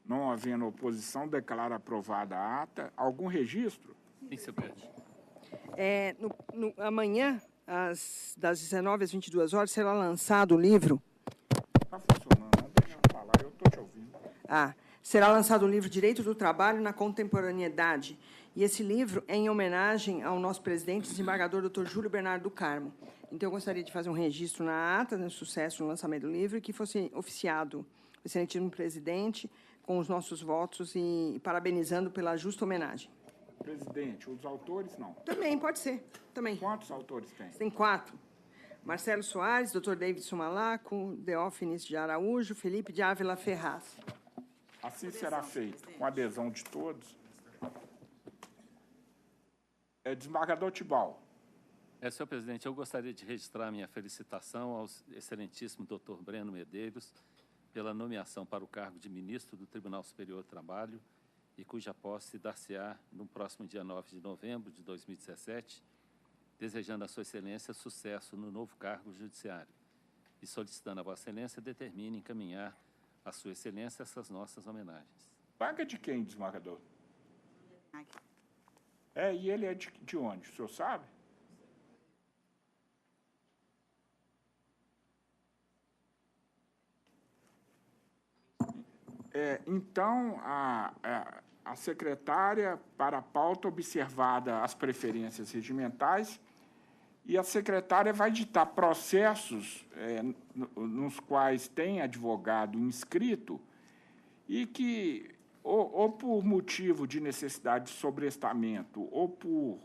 Não havendo oposição, declaro aprovada a ata. Algum registro? Sim, senhor presidente. Amanhã, das 19 às 22 horas, será lançado o livro. Está funcionando, não deixa eu falar, eu estou te ouvindo. Será lançado o livro Direito do Trabalho na Contemporaneidade. E esse livro é em homenagem ao nosso presidente, desembargador Dr. Júlio Bernardo do Carmo. Então, eu gostaria de fazer um registro na ata, no sucesso no lançamento do livro, e que fosse oficiado o excelentíssimo presidente com os nossos votos e parabenizando pela justa homenagem. Presidente, os autores não. Também, pode ser. Também. Quantos autores tem? Tem 4. Marcelo Soares, Dr. David Sumalaco, Deófinis de Araújo, Felipe de Ávila Ferraz. Assim será feito, com adesão de todos. Desembargador Tibau. Senhor presidente, eu gostaria de registrar minha felicitação ao excelentíssimo Dr. Breno Medeiros pela nomeação para o cargo de ministro do Tribunal Superior do Trabalho e cuja posse dar-se-á no próximo dia 9 de novembro de 2017, desejando a Sua Excelência sucesso no novo cargo judiciário e solicitando a Vossa Excelência determine encaminhar a Sua Excelência essas nossas homenagens. Paga de quem, desembargador? E ele é de onde? O senhor sabe? Então, a secretária, para a pauta, observada as preferências regimentais, e a secretária vai ditar processos nos quais tem advogado inscrito e que, ou por motivo de necessidade de sobrestamento ou por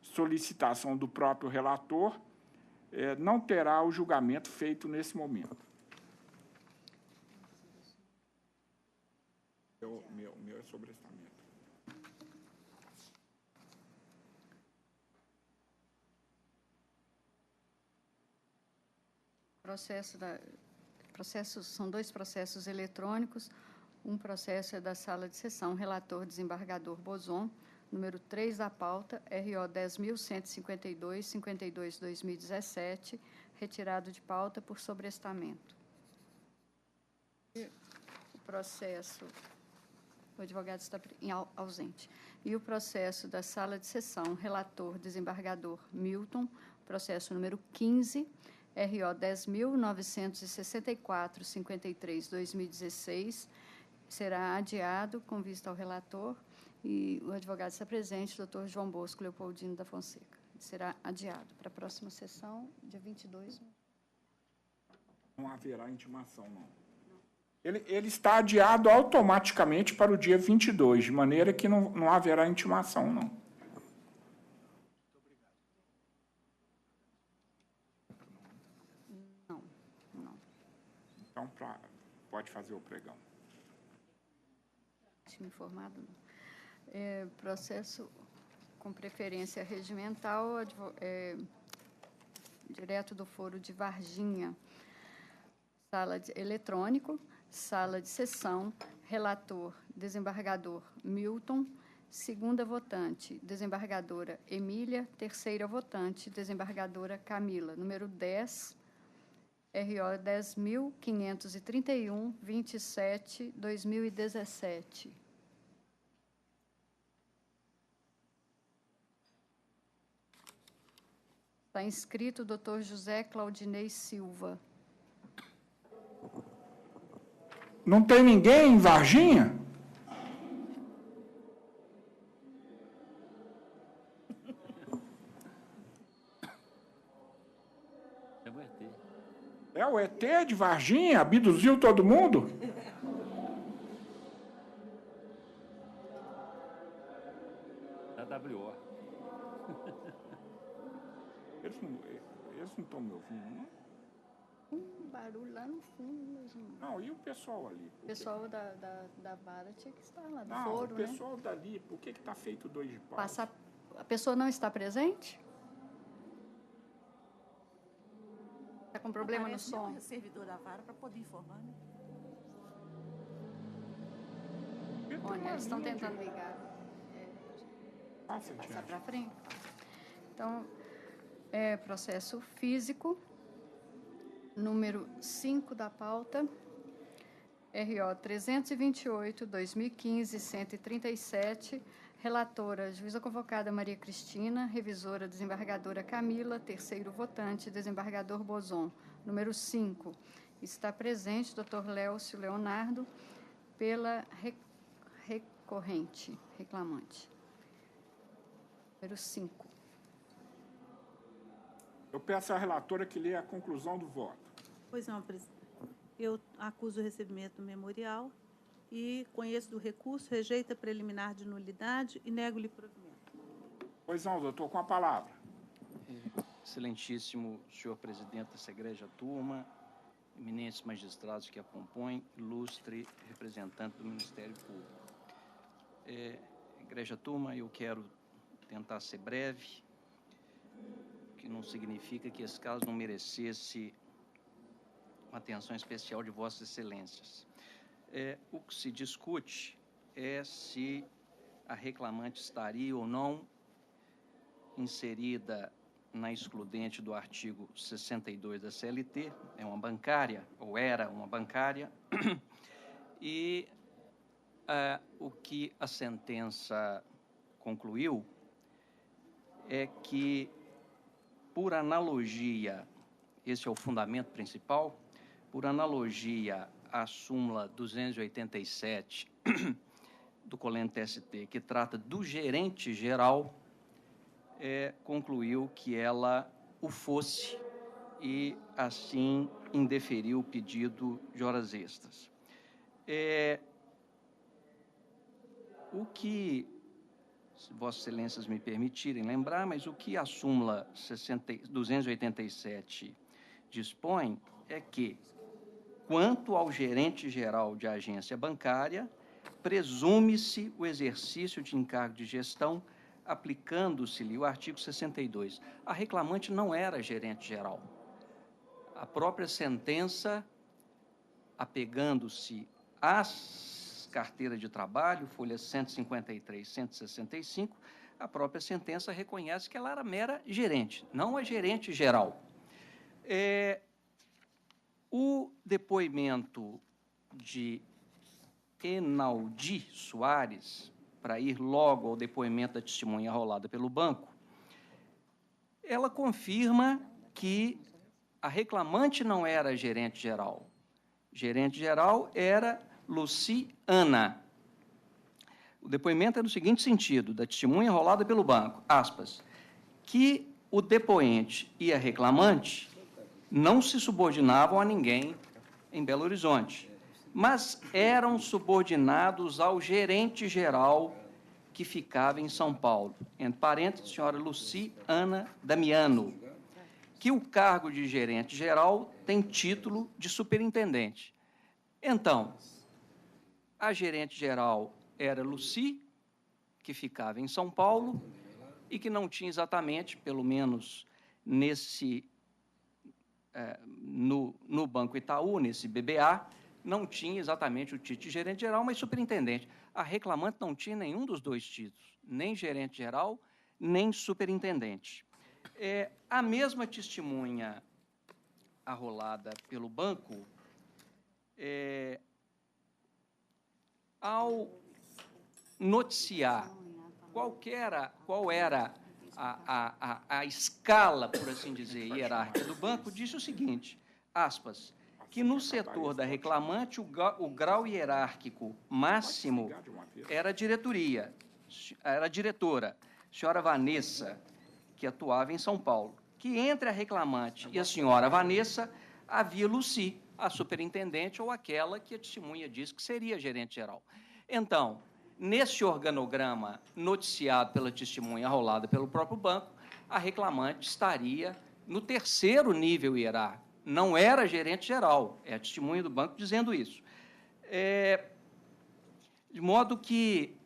solicitação do próprio relator, não terá o julgamento feito nesse momento. O meu é sobrestamento. São 2 processos eletrônicos. Um processo é da sala de sessão, relator desembargador Bozon, número 3 da pauta, RO 10.152, 52/2017, retirado de pauta por sobrestamento. O processo... O advogado está ausente. E o processo da sala de sessão, relator desembargador Milton, processo número 15, RO 10.964, 53/2016, será adiado com vista ao relator e o advogado está presente, doutor João Bosco Leopoldino da Fonseca. Será adiado para a próxima sessão, dia 22. Não haverá intimação, não. Ele está adiado automaticamente para o dia 22, de maneira que não haverá intimação, não. Não. Então, pode fazer o pregão. Tinha informado, não. Processo com preferência regimental, direto do foro de Varginha, eletrônico, sala de sessão, relator, desembargador Milton, segunda votante, desembargadora Emília, terceira votante, desembargadora Camila, número 10, RO 10.531, 27/2017. Está inscrito o doutor José Claudinei Silva. Não tem ninguém em Varginha? É o ET. É o ET de Varginha? Abduziu todo mundo? Da WO. Eles não estão me ouvindo, não? Barulho lá no fundo mesmo. Não, e o pessoal ali? O pessoal da vara tinha que estar lá, do Não, foro, o pessoal dali, por que está feito 2 de pau? A pessoa não está presente? Está com problema no som? O servidor da vara para poder informar, né? Olha, eles estão tentando ligar. Passa Para frente. Então, processo físico, número 5 da pauta, RO 328, 2015, 137, relatora, juíza convocada Maria Cristina, revisora, desembargadora Camila, terceiro votante, desembargador Bozon. Número 5, está presente Dr. Léucio Leonardo, pela recorrente, reclamante. Número 5. Eu peço à relatora que leia a conclusão do voto. Pois não, presidente. Eu acuso o recebimento do memorial e conheço do recurso, rejeita preliminar de nulidade e nego-lhe provimento. Pois não, doutor, com a palavra. Excelentíssimo senhor presidente dessa egregia turma, eminentes magistrados que a compõem, ilustre representante do Ministério Público. Egregia turma, eu quero tentar ser breve, que não significa que esse caso não merecesse uma atenção especial de Vossas Excelências. O que se discute é se a reclamante estaria ou não inserida na excludente do artigo 62 da CLT, é uma bancária, ou era uma bancária, e o que a sentença concluiu é que, por analogia, esse é o fundamento principal, por analogia à súmula 287 do Colente TST, que trata do gerente geral, concluiu que ela o fosse e, assim, indeferiu o pedido de horas extras. O que, se Vossas Excelências me permitirem lembrar, mas o que a súmula 287 dispõe é que, quanto ao gerente geral de agência bancária, presume-se o exercício de encargo de gestão aplicando-se-lhe o artigo 62. A reclamante não era gerente geral. A própria sentença, apegando-se às carteiras de trabalho, folhas 153 e 165, a própria sentença reconhece que ela era mera gerente, não a gerente geral. O depoimento de Enaldi Soares, para ir logo ao depoimento da testemunha arrolada pelo banco, ela confirma que a reclamante não era gerente geral. Gerente geral era Luciana. O depoimento é no seguinte sentido, da testemunha arrolada pelo banco, aspas, que o depoente e a reclamante não se subordinavam a ninguém em Belo Horizonte, mas eram subordinados ao gerente geral que ficava em São Paulo, entre parênteses, senhora Luciana Damiano, que o cargo de gerente geral tem título de superintendente. Então, a gerente geral era Luci, que ficava em São Paulo, e que não tinha exatamente, pelo menos no Banco Itaú, nesse BBA, não tinha exatamente o título de gerente geral, mas superintendente. A reclamante não tinha nenhum dos dois títulos, nem gerente geral, nem superintendente. A mesma testemunha arrolada pelo banco, ao noticiar qual era a escala, por assim dizer, hierárquica do banco, disse o seguinte, aspas, que no setor da reclamante o grau hierárquico máximo era a diretoria, era a diretora, senhora Vanessa, que atuava em São Paulo, que entre a reclamante e a senhora Vanessa havia Luci, a superintendente ou aquela que a testemunha disse que seria gerente geral. Então, nesse organograma noticiado pela testemunha arrolada pelo próprio banco, a reclamante estaria no terceiro nível hierárquico. Não era gerente geral, é a testemunha do banco dizendo isso. De modo que,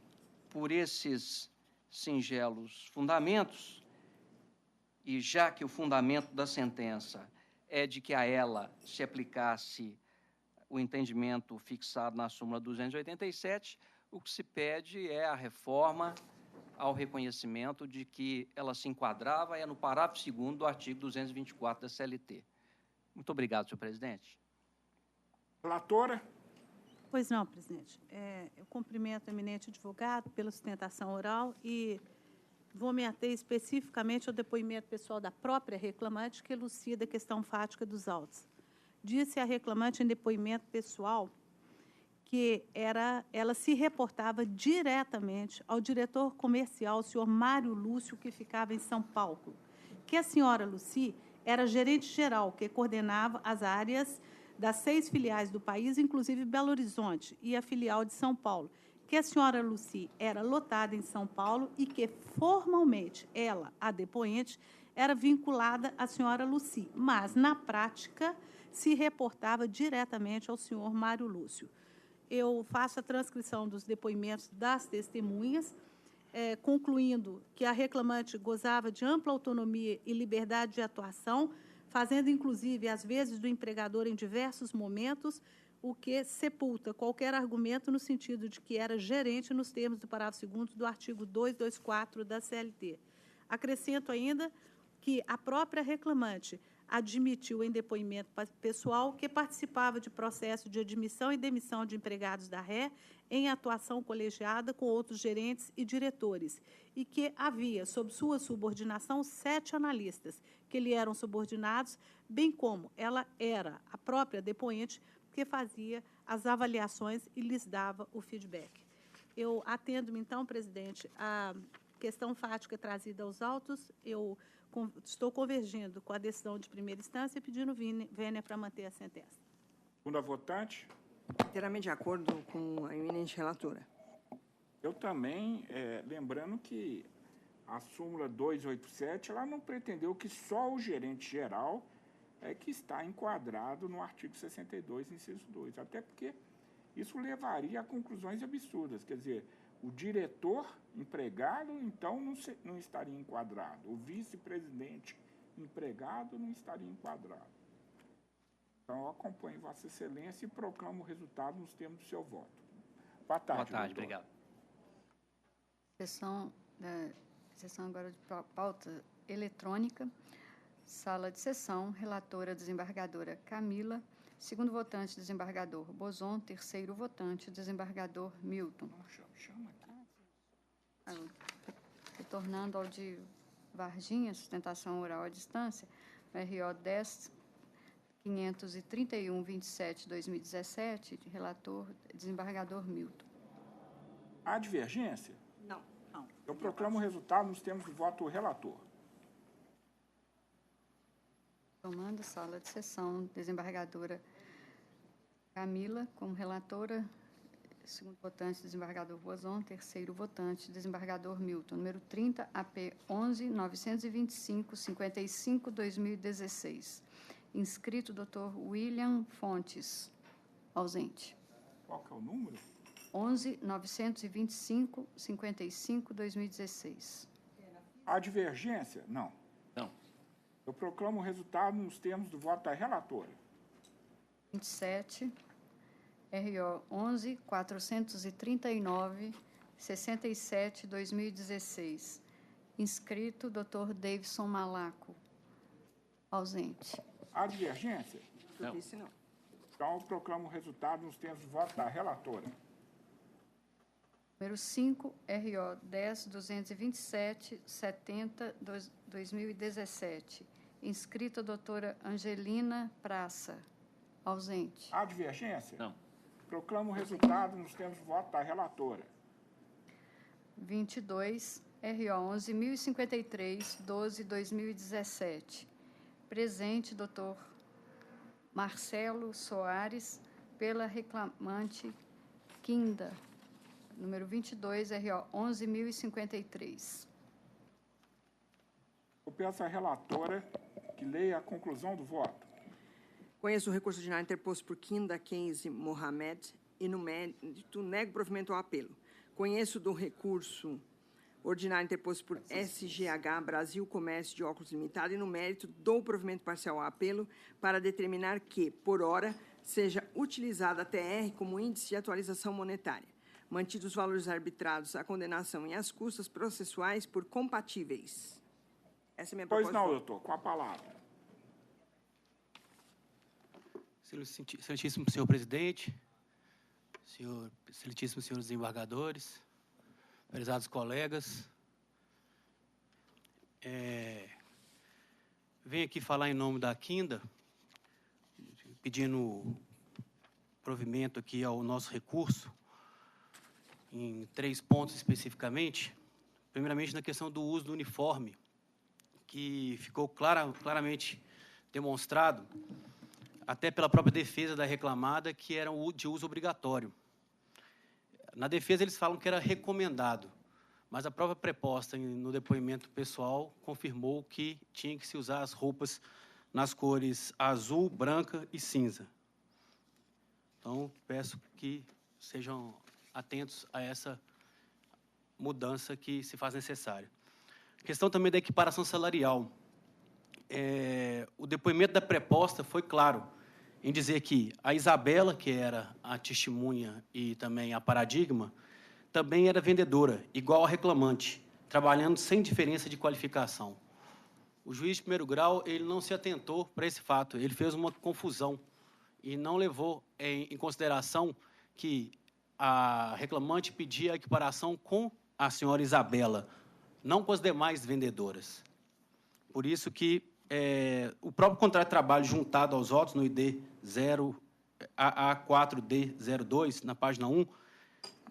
por esses singelos fundamentos, e já que o fundamento da sentença é de que a ela se aplicasse o entendimento fixado na súmula 287, o que se pede é a reforma ao reconhecimento de que ela se enquadrava no parágrafo 2º do artigo 224 da CLT. Muito obrigado, senhor presidente. Relatora. Pois não, presidente. Eu cumprimento o eminente advogado pela sustentação oral e vou me ater especificamente ao depoimento pessoal da própria reclamante, que elucida a questão fática dos autos. Disse a reclamante em depoimento pessoal que ela se reportava diretamente ao diretor comercial, o senhor Mário Lúcio, que ficava em São Paulo, que a senhora Luci era gerente geral, que coordenava as áreas das 6 filiais do país, inclusive Belo Horizonte, e a filial de São Paulo, que a senhora Luci era lotada em São Paulo e que, formalmente, ela, a depoente, era vinculada à senhora Luci, mas, na prática, se reportava diretamente ao senhor Mário Lúcio. Eu faço a transcrição dos depoimentos das testemunhas, concluindo que a reclamante gozava de ampla autonomia e liberdade de atuação, fazendo, inclusive, às vezes, do empregador em diversos momentos, o que sepulta qualquer argumento no sentido de que era gerente nos termos do parágrafo 2º do artigo 224 da CLT. Acrescento ainda que a própria reclamante admitiu em depoimento pessoal que participava de processo de admissão e demissão de empregados da RE em atuação colegiada com outros gerentes e diretores, e que havia, sob sua subordinação, 7 analistas que lhe eram subordinados, bem como ela era a própria depoente que fazia as avaliações e lhes dava o feedback. Eu atendo-me, então, presidente, à questão fática trazida aos autos. Eu estou convergindo com a decisão de primeira instância e pedindo vênia para manter a sentença. Segunda votante. Inteiramente de acordo com a eminente relatora. Eu também, lembrando que a súmula 287, ela não pretendeu que só o gerente geral que está enquadrado no artigo 62, inciso 2, até porque isso levaria a conclusões absurdas, quer dizer, o diretor empregado, então, não estaria enquadrado, o vice-presidente empregado não estaria enquadrado. Então, eu acompanho Vossa Excelência e proclamo o resultado nos termos do seu voto. Boa tarde, Boa tarde, doutor. obrigado. Sessão agora de pauta eletrônica. Sala de sessão, relatora desembargadora Camila, segundo votante, desembargador Bozon, terceiro votante, desembargador Milton. Retornando ao de Varginha, sustentação oral à distância, RO 10 531/27/2017, relator desembargador Milton. Há divergência? Não. Eu proclamo o resultado nos termos do voto do relator. Tomando sala de sessão, desembargadora Camila, como relatora, segundo votante, desembargador Bozon, terceiro votante, desembargador Milton. Número 30, AP 11.925/55/2016. Inscrito, doutor William Fontes, ausente. Qual que é o número? 11.925/55/2016. Há divergência? Não. Não. Eu proclamo o resultado nos termos do voto da relatora. 27, RO 11.439/67/2016. Inscrito, doutor Davidson Malaco, ausente. Há divergência? Não. Disse não. Então, eu proclamo o resultado nos termos do voto da relatora. Número 5, RO 10.227/70/2017. Inscrita, doutora Angelina Praça, ausente. Há divergência? Não. Proclamo o resultado nos termos do voto da relatora. 22, RO 11.053/12/2017. Presente, doutor Marcelo Soares, pela reclamante Quinda. Número 22, RO 11.053. Eu peço à relatora que leia a conclusão do voto. Conheço o recurso ordinário interposto por Quinda Kenzie Mohamed e, no mérito, nego provimento ao apelo. Conheço do recurso ordinário interposto por SGH Brasil Comércio de Óculos Limitado e, no mérito, dou provimento parcial ao apelo para determinar que, por hora, seja utilizada a TR como índice de atualização monetária, mantidos os valores arbitrados, a condenação e as custas processuais por compatíveis. Essa é a minha proposta. Pois não, doutor, com a palavra. Excelentíssimo senhor presidente, excelentíssimos senhores desembargadores, prezados colegas, venho aqui falar em nome da Quinda, pedindo provimento aqui ao nosso recurso, em 3 pontos especificamente. Primeiramente, na questão do uso do uniforme, que ficou claramente demonstrado, até pela própria defesa da reclamada, que era de uso obrigatório. Na defesa, eles falam que era recomendado, mas a própria preposta no depoimento pessoal confirmou que tinha que se usar as roupas nas cores azul, branca e cinza. Então, peço que sejam atentos a essa mudança que se faz necessária. Questão também da equiparação salarial. O depoimento da preposta foi claro em dizer que a Isabela, que era a testemunha e também a paradigma, também era vendedora, igual a reclamante, trabalhando sem diferença de qualificação. O juiz de primeiro grau ele não se atentou para esse fato, ele fez uma confusão e não levou em consideração que a reclamante pedia a equiparação com a senhora Isabela, não com as demais vendedoras. Por isso que o próprio contrato de trabalho juntado aos autos no ID 0A4D02, na página 1,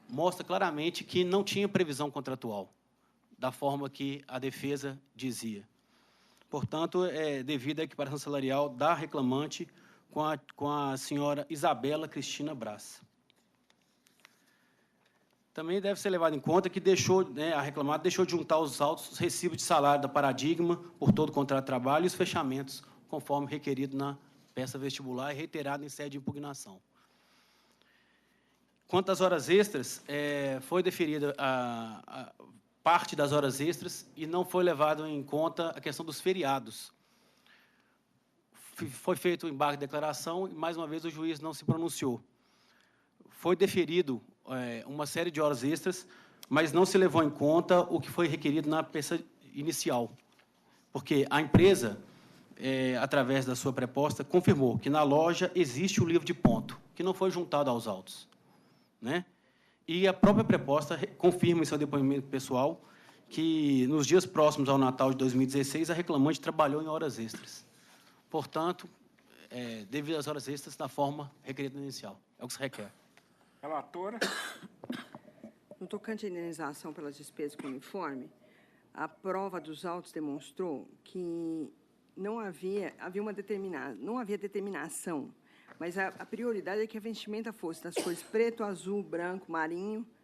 mostra claramente que não tinha previsão contratual, da forma que a defesa dizia. Portanto, devido à equiparação salarial da reclamante com a senhora Isabela Cristina Brás. Também deve ser levado em conta que a reclamada deixou de juntar os autos, os recibos de salário da paradigma por todo o contrato de trabalho e os fechamentos, conforme requerido na peça vestibular e reiterado em sede de impugnação. Quanto às horas extras, foi deferida a parte das horas extras e não foi levado em conta a questão dos feriados. Foi feito o embargo de declaração e, mais uma vez, o juiz não se pronunciou. Foi deferido uma série de horas extras, mas não se levou em conta o que foi requerido na peça inicial, porque a empresa, através da sua preposta, confirmou que na loja existe o livro de ponto, que não foi juntado aos autos, né? E a própria preposta confirma em seu depoimento pessoal que, nos dias próximos ao Natal de 2016, a reclamante trabalhou em horas extras. Portanto, devido às horas extras, da forma requerida inicial. É o que se requer. Relatora. No tocante à indenização pelas despesas com uniforme, a prova dos autos demonstrou que não havia determinação, mas a prioridade é que a vestimenta fosse das cores preto, azul, branco,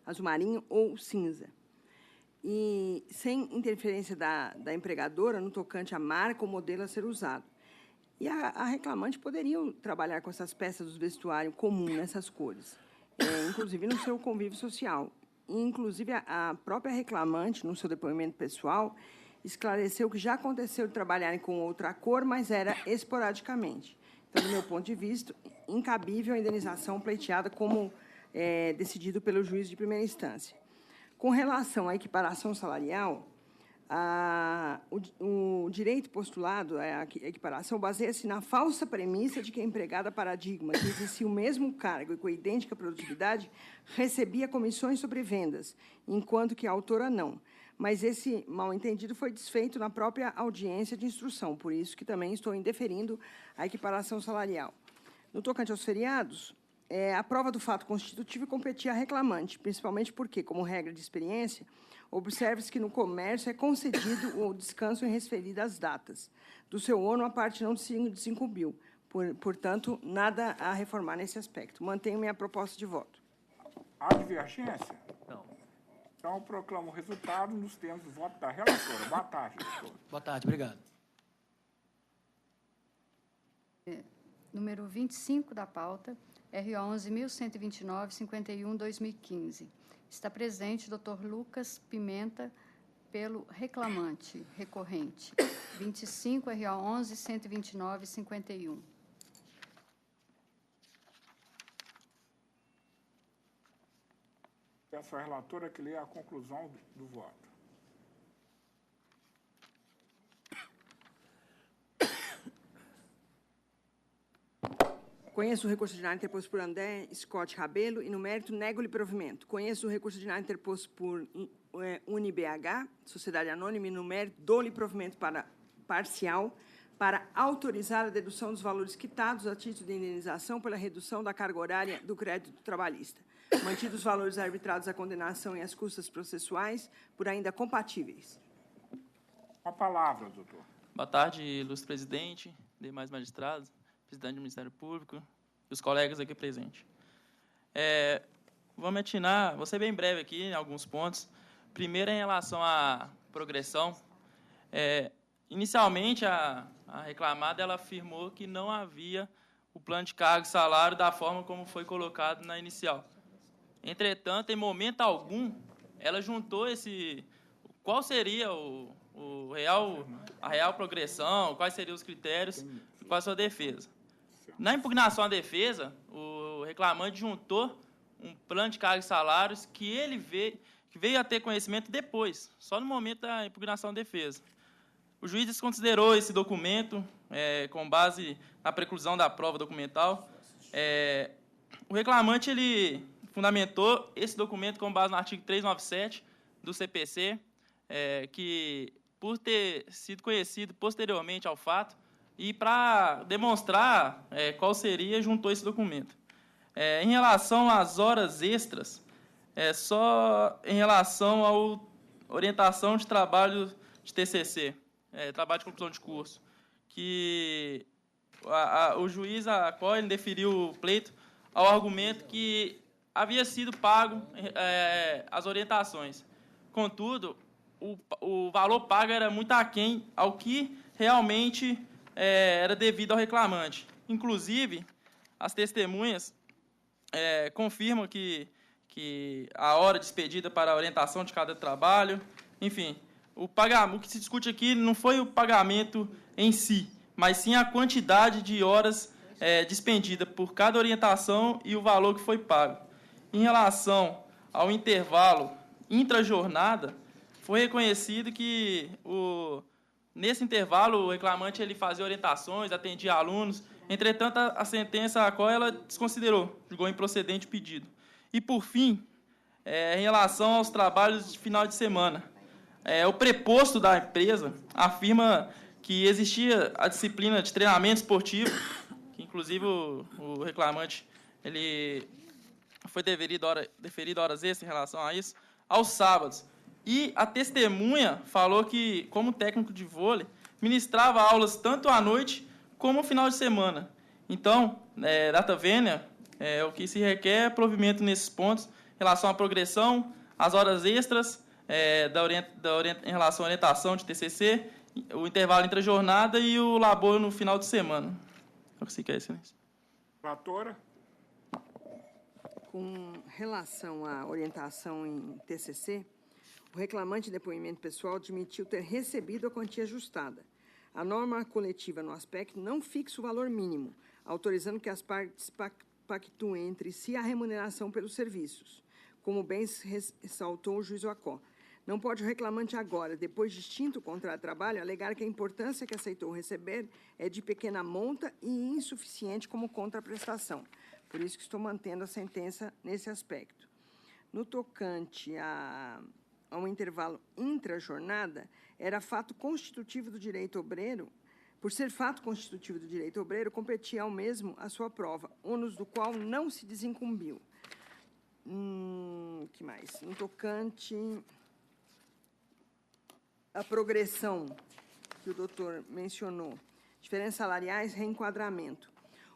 azul marinho ou cinza. E sem interferência da empregadora no tocante à marca ou modelo a ser usado. E a reclamante poderia trabalhar com essas peças do vestuário comum nessas cores, inclusive no seu convívio social. E, inclusive, a própria reclamante, no seu depoimento pessoal, esclareceu que já aconteceu de trabalharem com outra cor, mas era esporadicamente. Então, do meu ponto de vista, incabível a indenização pleiteada como decidido pelo juiz de primeira instância. Com relação à equiparação salarial, o direito postulado, a equiparação, baseia-se na falsa premissa de que a empregada paradigma, que exercia o mesmo cargo e com idêntica produtividade, recebia comissões sobre vendas, enquanto que a autora não. Mas esse mal-entendido foi desfeito na própria audiência de instrução, por isso que também estou indeferindo a equiparação salarial. No tocante aos feriados, a prova do fato constitutivo competia à reclamante, principalmente porque, como regra de experiência, observe-se que no comércio é concedido o descanso em referidas datas. Do seu ônus, a parte não desincumbiu. Portanto, nada a reformar nesse aspecto. Mantenho minha proposta de voto. Há divergência? Não. Então, eu proclamo o resultado nos termos do voto da relatora. Boa tarde, doutor. Boa tarde, obrigado. Número 25 da pauta, RO 11.129/51/2015. Está presente o Dr. Lucas Pimenta, pelo reclamante, recorrente. 25, RO 11.129/51. Peço à relatora que leia a conclusão do voto. Conheço o recurso ordinário interposto por André Scott Rabelo e, no mérito, nego-lhe provimento. Conheço o recurso ordinário interposto por UniBH, Sociedade Anônima, e, no mérito, dou-lhe provimento parcial para autorizar a dedução dos valores quitados a título de indenização pela redução da carga horária do crédito trabalhista, mantidos os valores arbitrados à condenação e às custas processuais por ainda compatíveis. Com a palavra, doutor. Boa tarde, ilustre presidente, demais magistrados, presidente do Ministério Público e os colegas aqui presentes. Vou ser bem breve aqui em alguns pontos. Primeiro, em relação à progressão. Inicialmente, a reclamada ela afirmou que não havia o plano de cargo e salário da forma como foi colocado na inicial. Entretanto, em momento algum, ela juntou qual seria a real progressão, quais seriam os critérios e qual a sua defesa. Na impugnação à defesa, o reclamante juntou um plano de cargos e salários que veio a ter conhecimento depois, só no momento da impugnação à defesa. O juiz desconsiderou esse documento com base na preclusão da prova documental. O reclamante ele fundamentou esse documento com base no artigo 397 do CPC, que, por ter sido conhecido posteriormente ao fato, e para demonstrar qual seria, juntou esse documento. Em relação às horas extras, só em relação à orientação de trabalho de TCC, trabalho de conclusão de curso, que o juiz, a qual ele deferiu o pleito ao argumento que havia sido pago as orientações. Contudo, o valor pago era muito aquém ao que realmente era devido ao reclamante. Inclusive, as testemunhas confirmam que a hora despedida para a orientação de cada trabalho, enfim, o que se discute aqui não foi o pagamento em si, mas sim a quantidade de horas despendida por cada orientação e o valor que foi pago. Em relação ao intervalo intrajornada, foi reconhecido que nesse intervalo o reclamante ele fazia orientações, atendia alunos. Entretanto, a sentença a qual ela desconsiderou, julgou improcedente o pedido. E, por fim, em relação aos trabalhos de final de semana, o preposto da empresa afirma que existia a disciplina de treinamento esportivo, que, inclusive, o reclamante ele foi deferido horas extras em relação a isso, aos sábados. E a testemunha falou que, como técnico de vôlei, ministrava aulas tanto à noite como no final de semana. Então, data vênia, o que se requer é provimento nesses pontos, em relação à progressão, às horas extras, em relação à orientação de TCC, o intervalo entre a jornada e o labor no final de semana. Se quer, excelência. Relatora. Com relação à orientação em TCC, o reclamante de depoimento pessoal admitiu ter recebido a quantia ajustada. A norma coletiva, no aspecto, não fixa o valor mínimo, autorizando que as partes pactuem entre si a remuneração pelos serviços, como bem ressaltou o juiz Oacó. Não pode o reclamante agora, depois de extinto o contrato de trabalho, alegar que a importância que aceitou receber é de pequena monta e insuficiente como contraprestação. Por isso que estou mantendo a sentença nesse aspecto. No tocante ao intervalo intrajornada, era fato constitutivo do direito obreiro. Por ser fato constitutivo do direito obreiro, competia ao mesmo a sua prova, ônus do qual não se desincumbiu. Que mais? No tocante à progressão, que o doutor mencionou, diferenças salariais, reenquadramento.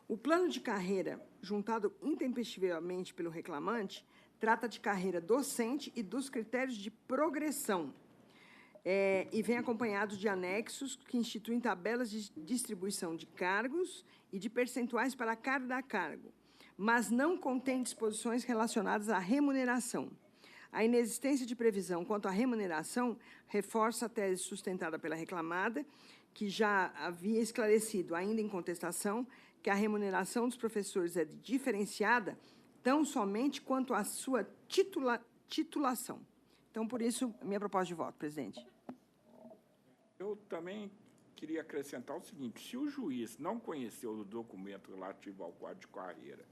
O plano de carreira, juntado intempestivamente pelo reclamante, trata de carreira docente e dos critérios de progressão, e vem acompanhado de anexos que instituem tabelas de distribuição de cargos e de percentuais para cada cargo, mas não contém disposições relacionadas à remuneração. A inexistência de previsão quanto à remuneração reforça a tese sustentada pela reclamada, que já havia esclarecido, ainda em contestação, que a remuneração dos professores é diferenciada tão somente quanto à sua titulação. Então, por isso, minha proposta de voto, presidente. Eu também queria acrescentar o seguinte: se o juiz não conheceu o documento relativo ao quadro de carreira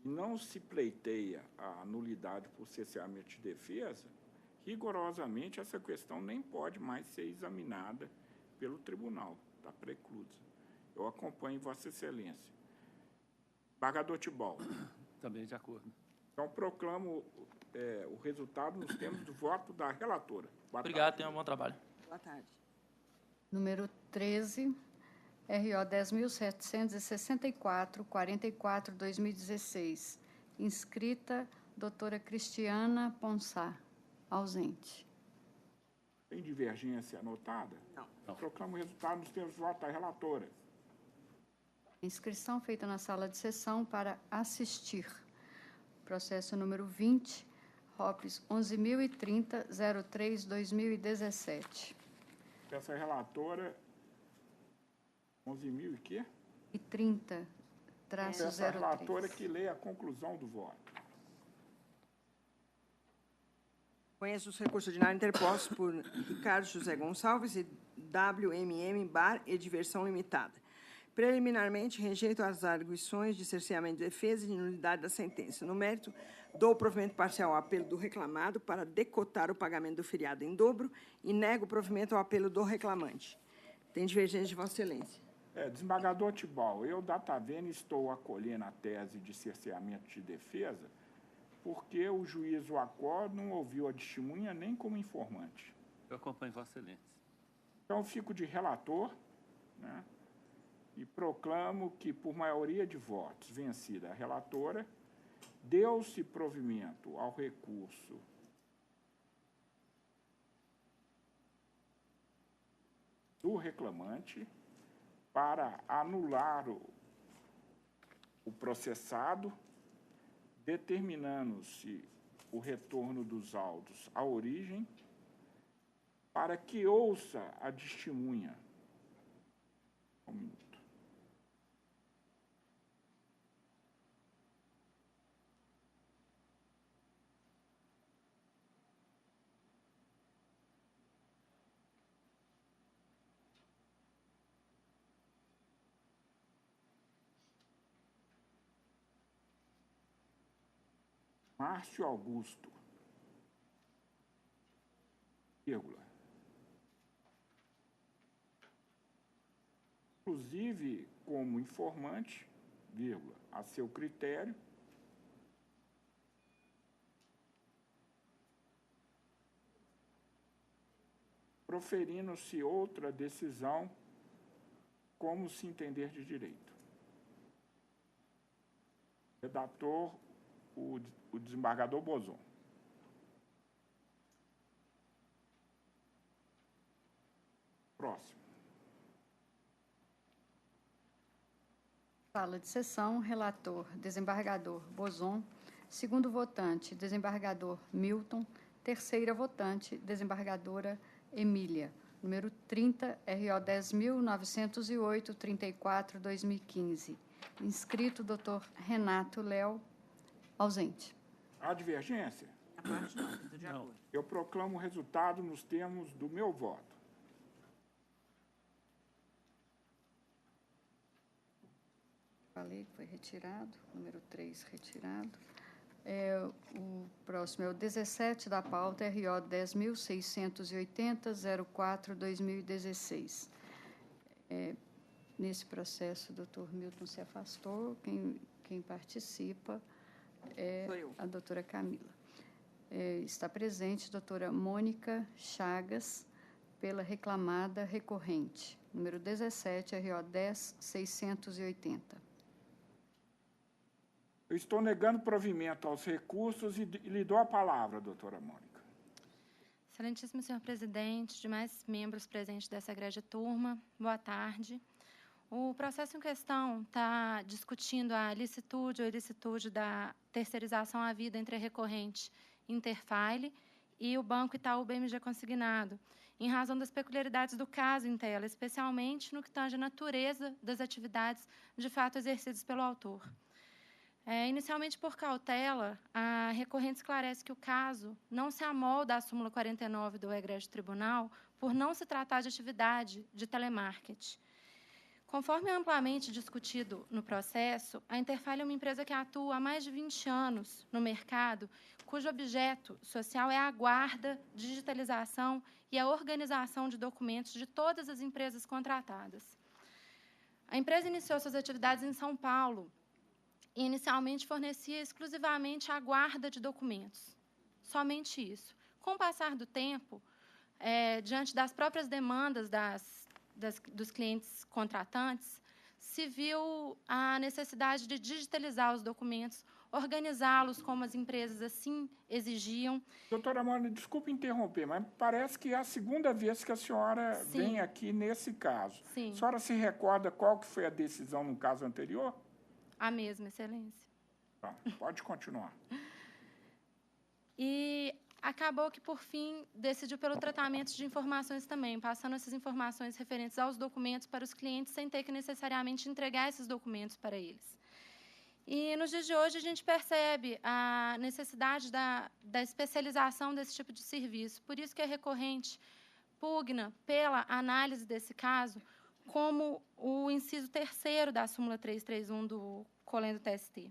e não se pleiteia a nulidade por cerceamento de defesa, rigorosamente essa questão nem pode mais ser examinada pelo tribunal, está preclusa. Eu acompanho Vossa Excelência. Embargador Tibol. Também de acordo. Então, proclamo o resultado nos termos do voto da relatora. Obrigado, tenha um bom trabalho. Boa tarde. Número 13, RO 10.764, 44/2016. Inscrita, doutora Cristiana Ponsá. Ausente. Tem divergência anotada? Não. Proclamo o resultado nos termos do voto da relatora. Inscrição feita na sala de sessão para assistir. Processo número 20, ROPS 11.030, 03/2017. Essa relatora, 11.000 e quê? E 30, traço Essa relatora 03. que lê a conclusão do voto. Conheço os recursos ordinários interpostos por Ricardo José Gonçalves e WMM Bar e Diversão Limitada. Preliminarmente, rejeito as arguições de cerceamento de defesa e de nulidade da sentença. No mérito, dou o provimento parcial ao apelo do reclamado para decotar o pagamento do feriado em dobro e nego o provimento ao apelo do reclamante. Tem divergência de Vossa Excelência. Desembargador Tibol, eu, Datavene, estou acolhendo a tese de cerceamento de defesa porque o juiz do acordo não ouviu a testemunha nem como informante. Eu acompanho Vossa Excelência. Então, eu fico de relator, né, e proclamo que, por maioria de votos, vencida a relatora, deu-se provimento ao recurso do reclamante para anular o processado, determinando-se o retorno dos autos à origem, para que ouça a testemunha. Um minuto. Márcio Augusto, vírgula. Inclusive como informante, vírgula, a seu critério, proferindo-se outra decisão como se entender de direito. Redator, o desembargador Bozon. Próximo. Sala de sessão, relator, desembargador Bozon. Segundo votante, desembargador Milton. Terceira votante, desembargadora Emília. Número 30, RO 10.908, 34/2015. Inscrito, doutor Renato Léo. Ausente. Há divergência? A parte não, estou de acordo. Eu proclamo o resultado nos termos do meu voto. Falei que foi retirado. Número 3, retirado. O próximo é o 17 da pauta, RO 10.680, 04/2016. Nesse processo, o doutor Milton se afastou. Quem participa é a doutora Camila. Está presente a doutora Mônica Chagas, pela reclamada recorrente. Número 17, RO 10.680. Eu estou negando provimento aos recursos e lhe dou a palavra, doutora Mônica. Excelentíssimo senhor presidente, demais membros presentes dessa egrégia turma, boa tarde. O processo em questão está discutindo a licitude ou ilicitude da terceirização à vida entre a recorrente Interfile e o Banco Itaú BMG Consignado, em razão das peculiaridades do caso em tela, especialmente no que tange a natureza das atividades de fato exercidas pelo autor. Inicialmente, por cautela, a recorrente esclarece que o caso não se amolda à súmula 49 do egrégio tribunal por não se tratar de atividade de telemarketing. Conforme amplamente discutido no processo, a Interfile é uma empresa que atua há mais de 20 anos no mercado, cujo objeto social é a guarda, digitalização e a organização de documentos de todas as empresas contratadas. A empresa iniciou suas atividades em São Paulo e, inicialmente, fornecia exclusivamente a guarda de documentos. Somente isso. Com o passar do tempo, diante das próprias demandas dos clientes contratantes, se viu a necessidade de digitalizar os documentos, organizá-los como as empresas assim exigiam. Doutora Mônica, desculpe interromper, mas parece que é a segunda vez que a senhora vem aqui nesse caso. Sim. A senhora se recorda qual que foi a decisão no caso anterior? A mesma, Excelência. Tá, pode continuar. E acabou que, por fim, decidiu pelo tratamento de informações também, passando essas informações referentes aos documentos para os clientes sem ter que necessariamente entregar esses documentos para eles. E, nos dias de hoje, a gente percebe a necessidade da especialização desse tipo de serviço. Por isso que a recorrente pugna pela análise desse caso como o inciso 3º da súmula 331 do Colém do TST.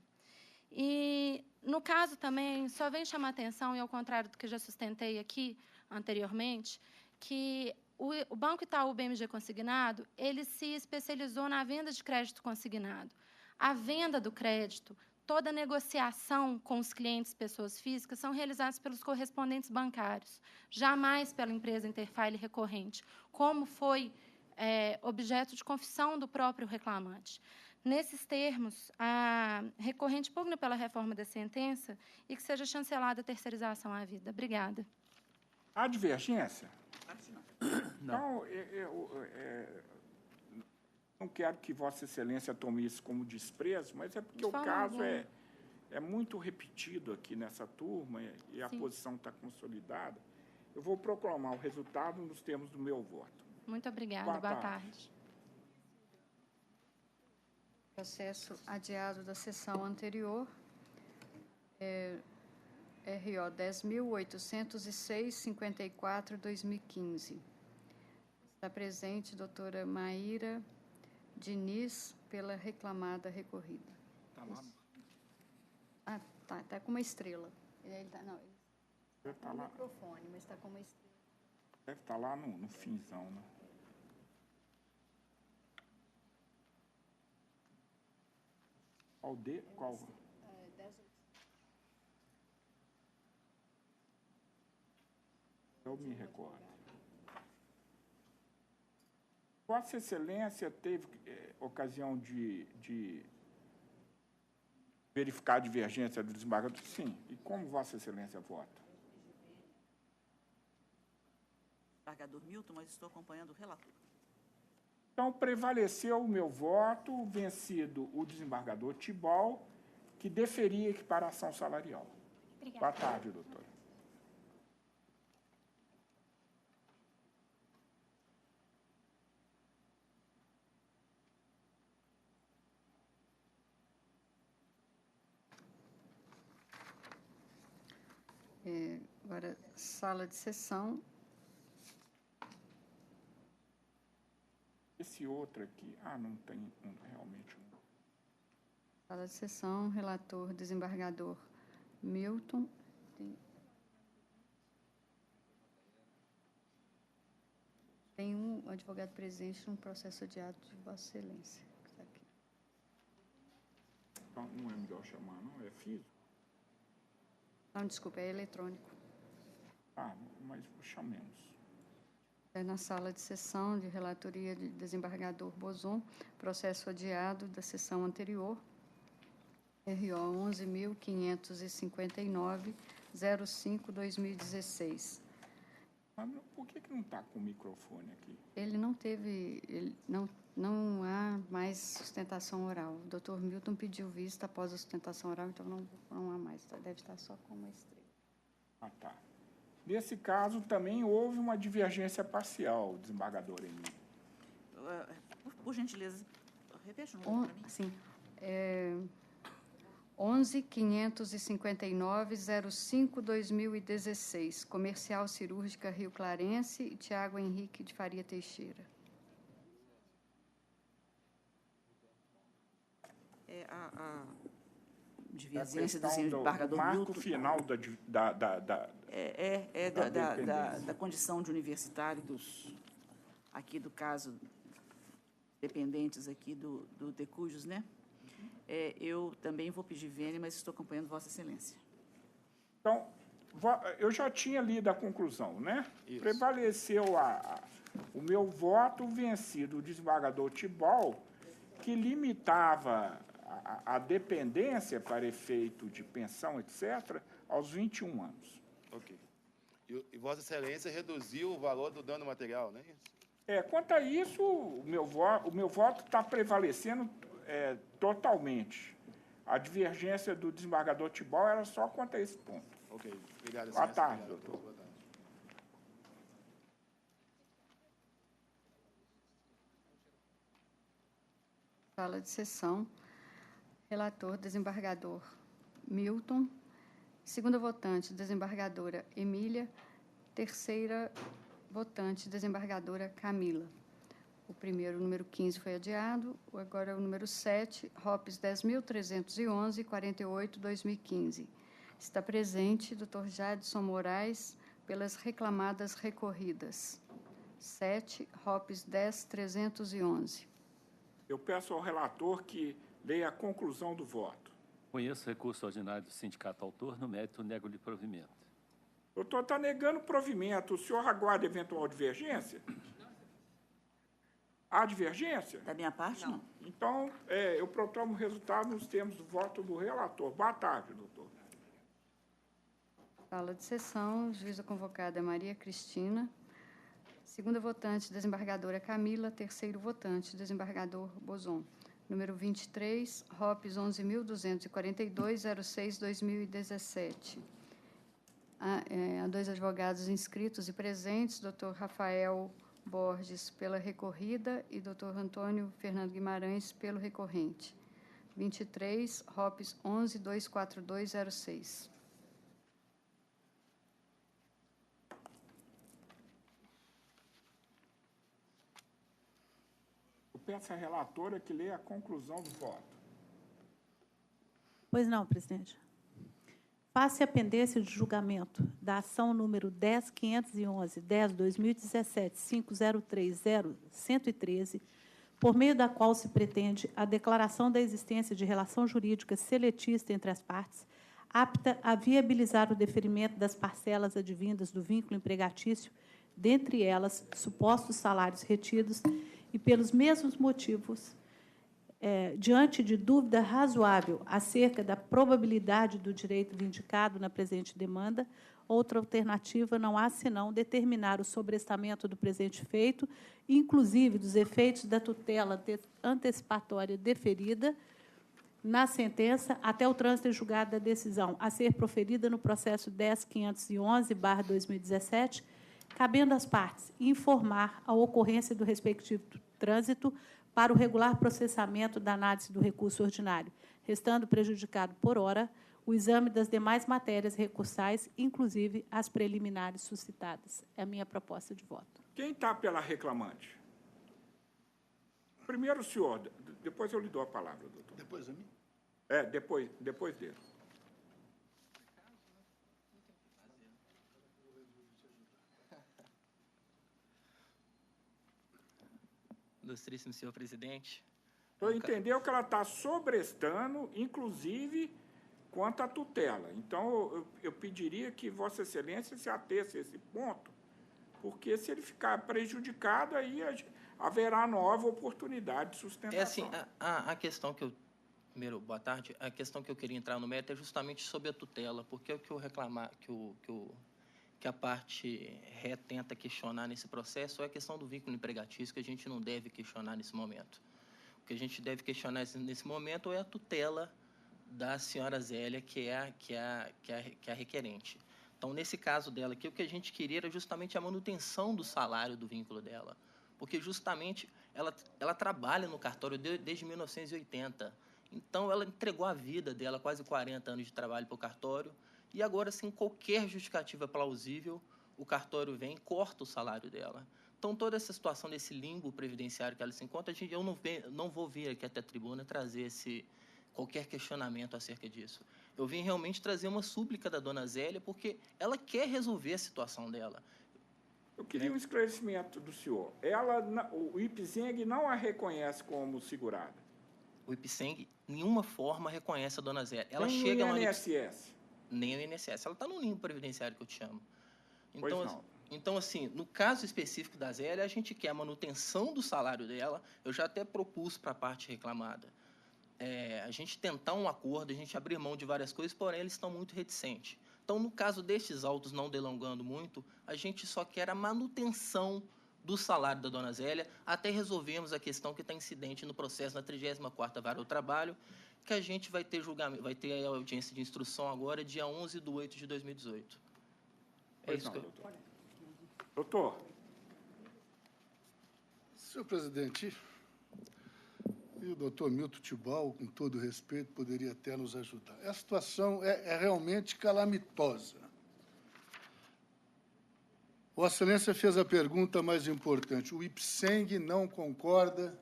E, no caso também, só vem chamar atenção, e ao contrário do que já sustentei aqui anteriormente, que o Banco Itaú BMG Consignado, ele se especializou na venda de crédito consignado. A venda do crédito, toda a negociação com os clientes, pessoas físicas, são realizadas pelos correspondentes bancários, jamais pela empresa Interfile recorrente, como foi objeto de confissão do próprio reclamante. Nesses termos, a recorrente pugna pela reforma da sentença e que seja chancelada a terceirização à vida. Obrigada. Há divergência? Não. Então, não quero que Vossa Excelência tome isso como desprezo, mas é porque o caso é muito repetido aqui nessa turma e a posição está consolidada. Eu vou proclamar o resultado nos termos do meu voto. Muito obrigada. Boa tarde. Processo adiado da sessão anterior, RO 10.806/54/2015. Está presente a doutora Maíra Diniz, pela reclamada recorrida. Está lá. Ah, tá com uma estrela. Ele está no lá. microfone, mas está com uma estrela. Deve estar lá no finzão, né? Qual? Eu me recordo. Vossa Excelência teve ocasião de verificar a divergência do desembargador? Sim. E como Vossa Excelência vota? Desembargador Milton, mas estou acompanhando o relator. Então, prevaleceu o meu voto, vencido o desembargador Tibol, que deferia a equiparação salarial. Obrigada. Boa tarde, doutora. Agora, sala de sessão. Esse outro aqui, não tem realmente. Sala de sessão, relator, desembargador Milton. Tem um advogado presente no processo adiado de Vossa Excelência. Que está aqui. Então, não é melhor chamar, não? É físico? Não, desculpa, é eletrônico. Mas chamemos. Na sala de sessão de relatoria de desembargador Bozon, processo adiado da sessão anterior, RO 11.559/05/2016. Mas por que não está com o microfone aqui? Ele não teve, não há mais sustentação oral. O doutor Milton pediu vista após a sustentação oral, então não há mais, deve estar só com uma estrela. Tá. Nesse caso, também houve uma divergência parcial, desembargador Emílio. Por gentileza, repete o número para mim. Sim. 11.559.05/2016, Comercial Cirúrgica Rio Clarense e Tiago Henrique de Faria Teixeira. A divergência do desembargador marco Milton final da condição de universitário aqui do caso dependentes aqui do Tecujos, né? Eu também vou pedir vênia, mas estou acompanhando Vossa Excelência. Então, eu já tinha lido a conclusão, né? Isso. Prevaleceu o meu voto vencido, o desembargador Tibol, que limitava a dependência para efeito de pensão, etc., aos 21 anos. Ok. E Vossa Excelência reduziu o valor do dano material, não é isso? Quanto a isso, o meu voto está prevalecendo totalmente. A divergência do desembargador Tibol era só quanto a esse ponto. Ok. Obrigado, Boa Excelência. tarde, Obrigado. doutor. Boa tarde. Sala de sessão. Relator, desembargador Milton. Segunda votante, desembargadora Emília. Terceira votante, desembargadora Camila. O primeiro, número 15, foi adiado. Agora o número 7, ROPS 10.311, 48/2015. Está presente Dr. Jadson Moraes pelas reclamadas recorridas. 7, ROPS 10.311. Eu peço ao relator que leia a conclusão do voto. Conheço o recurso ordinário do sindicato autor, no mérito nego-lhe provimento. O doutor está negando provimento. O senhor aguarda eventual divergência? Há divergência? Da minha parte, não. Então, eu proclamo o resultado nos termos do voto do relator. Boa tarde, doutor. Sala de sessão, juíza convocada é Maria Cristina. Segunda votante, desembargadora Camila. Terceiro votante, desembargador Bozon. Número 23, ROPS 11.242, 06/2017. Há dois advogados inscritos e presentes, doutor Rafael Borges pela recorrida e doutor Antônio Fernando Guimarães pelo recorrente. 23, ROPS 11.24206. Eu peço à relatora que leia a conclusão do voto. Pois não, presidente. Face à pendência de julgamento da ação número 10.511, 10/2017, 503.0.113, por meio da qual se pretende a declaração da existência de relação jurídica seletista entre as partes, apta a viabilizar o deferimento das parcelas advindas do vínculo empregatício, dentre elas, supostos salários retidos, e pelos mesmos motivos, diante de dúvida razoável acerca da probabilidade do direito vindicado na presente demanda, outra alternativa não há senão determinar o sobrestamento do presente feito, inclusive dos efeitos da tutela antecipatória deferida na sentença até o trânsito em julgado da decisão a ser proferida no processo 10.511/2017, cabendo às partes informar a ocorrência do respectivo trânsito para o regular processamento da análise do recurso ordinário, restando prejudicado, por hora, o exame das demais matérias recursais, inclusive as preliminares suscitadas. É a minha proposta de voto. Quem está pela reclamante? Primeiro o senhor, depois eu lhe dou a palavra, doutor. Depois a mim? Depois dele. Ilustríssimo senhor presidente. Então, entendeu que ela está sobrestando, inclusive, quanto à tutela. Então, eu pediria que Vossa Excelência se atesse a esse ponto, porque se ele ficar prejudicado, aí haverá nova oportunidade de sustentação. Assim, a questão que eu... Primeiro, boa tarde. A questão que eu queria entrar no mérito é justamente sobre a tutela, porque o que eu reclamar, que a parte ré tenta questionar nesse processo é a questão do vínculo empregatício, que a gente não deve questionar nesse momento. O que a gente deve questionar nesse momento é a tutela da senhora Zélia, que é a requerente. Então, nesse caso dela aqui, o que a gente queria era justamente a manutenção do salário do vínculo dela, porque justamente ela trabalha no cartório desde 1980. Então, ela entregou a vida dela, quase 40 anos de trabalho para o cartório, e agora, sem qualquer justificativa plausível, o cartório vem e corta o salário dela. Então, toda essa situação desse limbo previdenciário que ela se encontra, eu não vou vir aqui até a tribuna trazer qualquer questionamento acerca disso. Eu vim realmente trazer uma súplica da dona Zélia, porque ela quer resolver a situação dela. Eu queria um esclarecimento do senhor. O IPSENG não a reconhece como segurada? O IPSENG, de nenhuma forma, reconhece a dona Zélia. Ela Nem chega no INSS? Nem no INSS. Ela está no limbo previdenciário que eu te chamo. Pois não. Então, assim, no caso específico da Zélia, a gente quer a manutenção do salário dela. Eu já até propus para a parte reclamada a gente tentar um acordo, a gente abrir mão de várias coisas, porém, eles estão muito reticentes. Então, no caso destes autos, não delongando muito, a gente só quer a manutenção do salário da dona Zélia, até resolvermos a questão que está incidente no processo na 34ª Vara do Trabalho, que a gente vai ter julgamento, vai ter a audiência de instrução agora, dia 11/8/2018. É isso que eu... Doutor. Senhor presidente, e o doutor Milton Tibau, com todo respeito, poderia até nos ajudar. A situação é realmente calamitosa. Vossa Excelência fez a pergunta mais importante. O IPSENG não concorda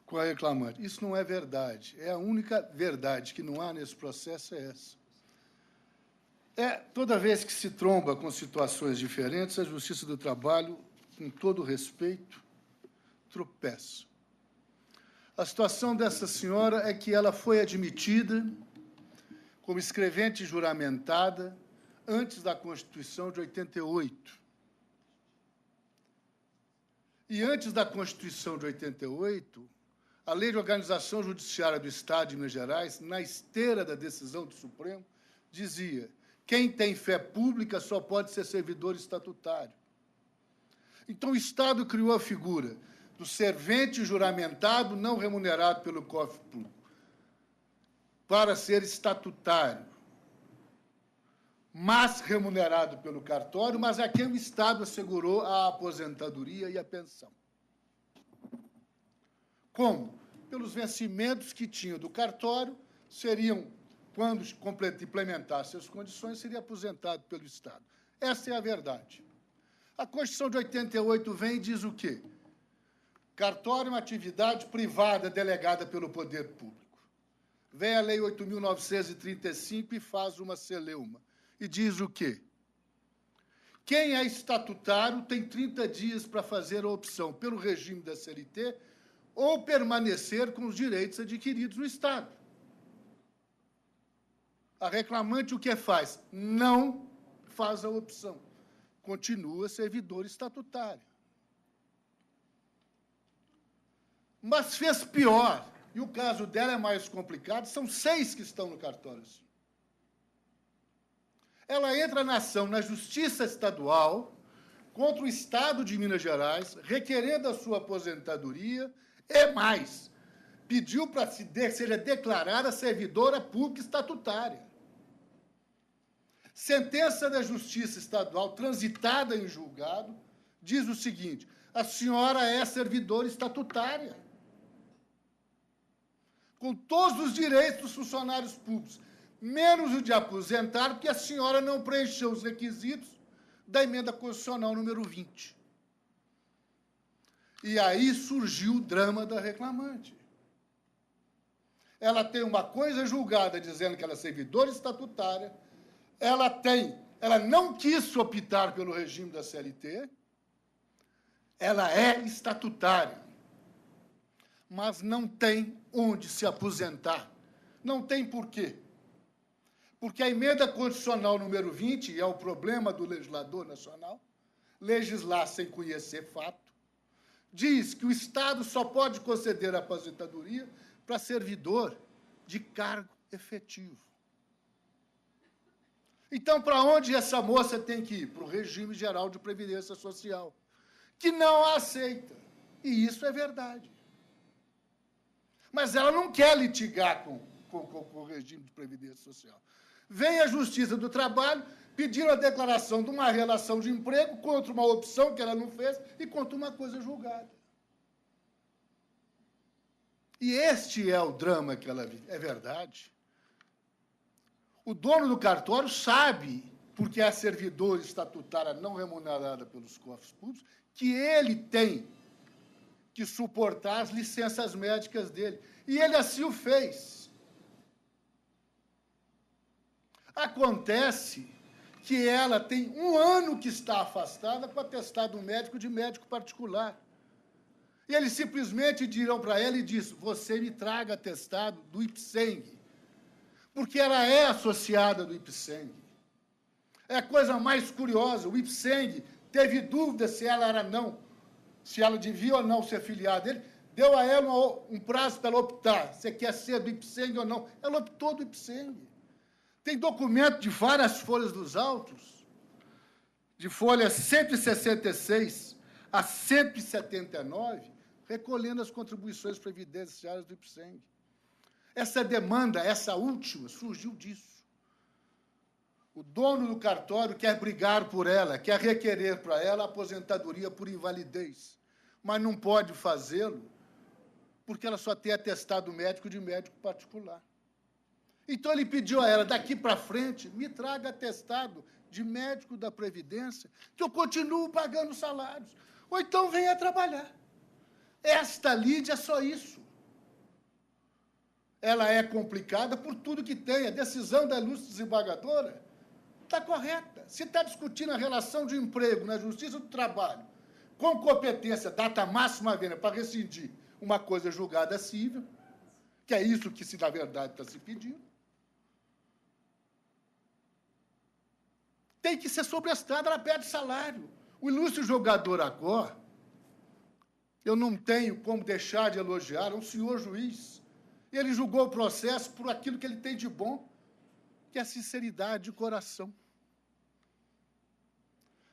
com a reclamante. Isso não é verdade. É a única verdade que não há nesse processo é essa. Toda vez que se tromba com situações diferentes, a Justiça do Trabalho, com todo respeito, tropeça. A situação dessa senhora é que ela foi admitida como escrevente juramentada antes da Constituição de 88. E antes da Constituição de 88, a Lei de Organização Judiciária do Estado de Minas Gerais, na esteira da decisão do Supremo, dizia: quem tem fé pública só pode ser servidor estatutário. Então, o Estado criou a figura do servente juramentado não remunerado pelo cofre público para ser estatutário, mas remunerado pelo cartório, mas a quem o Estado assegurou a aposentadoria e a pensão. Como? Pelos vencimentos que tinha do cartório, quando implementasse as condições, seria aposentado pelo Estado. Essa é a verdade. A Constituição de 88 vem e diz o quê? Cartório é uma atividade privada delegada pelo poder público. Vem a Lei 8.935 e faz uma celeuma. E diz o quê? Quem é estatutário tem 30 dias para fazer a opção pelo regime da CLT ou permanecer com os direitos adquiridos no Estado. A reclamante o que faz? Não faz a opção. Continua servidor estatutário. Mas fez pior, e o caso dela é mais complicado, são 6 que estão no cartório. Ela entra na ação na Justiça Estadual contra o Estado de Minas Gerais, requerendo a sua aposentadoria, e mais, pediu para que seja declarada servidora pública estatutária. Sentença da Justiça Estadual, transitada em julgado, diz o seguinte: a senhora é servidora estatutária, com todos os direitos dos funcionários públicos, menos o de aposentar, porque a senhora não preencheu os requisitos da emenda constitucional número 20. E aí surgiu o drama da reclamante. Ela tem uma coisa julgada dizendo que ela é servidora estatutária, ela não quis optar pelo regime da CLT, ela é estatutária, mas não tem onde se aposentar. Não tem por quê. Porque a emenda constitucional número 20, e é o problema do legislador nacional, legislar sem conhecer fato, diz que o Estado só pode conceder a aposentadoria para servidor de cargo efetivo. Então, para onde essa moça tem que ir? Para o regime geral de previdência social, que não a aceita. E isso é verdade. Mas ela não quer litigar com o regime de previdência social. Vem a Justiça do Trabalho pedindo a declaração de uma relação de emprego contra uma opção que ela não fez e contra uma coisa julgada. E este é o drama que ela vive. É verdade. O dono do cartório sabe, porque é servidora estatutária não remunerada pelos cofres públicos, que ele tem que suportar as licenças médicas dele. E ele assim o fez. Acontece que ela tem 1 ano que está afastada com atestado médico de médico particular. E eles simplesmente dirão para ela e diz: você me traga atestado do IPSENG, porque ela é associada do IPSENG. É a coisa mais curiosa, o IPSENG teve dúvida se ela era não, se ela devia ou não ser filiada dele, deu a ela um prazo para ela optar, você quer ser do IPSENG ou não. Ela optou do IPSENG. Tem documento de várias folhas dos autos, de folha 166 a 179, recolhendo as contribuições previdenciárias do IPSENG. Essa demanda, essa última, surgiu disso. O dono do cartório quer brigar por ela, quer requerer para ela a aposentadoria por invalidez, mas não pode fazê-lo porque ela só tem atestado médico de médico particular. Então, ele pediu a ela, daqui para frente, me traga atestado de médico da Previdência, que eu continuo pagando salários. Ou então venha trabalhar. Esta lide é só isso. Ela é complicada por tudo que tem. A decisão da ilustre desembargadora está correta. Se está discutindo a relação de emprego na Justiça do Trabalho, com competência, data máxima vênia para rescindir uma coisa julgada cível, que é isso que, na verdade, está se pedindo, tem que ser sobrestada, ela perde salário. O ilustre jogador agora, eu não tenho como deixar de elogiar, é um senhor juiz. Ele julgou o processo por aquilo que ele tem de bom, que é a sinceridade de coração.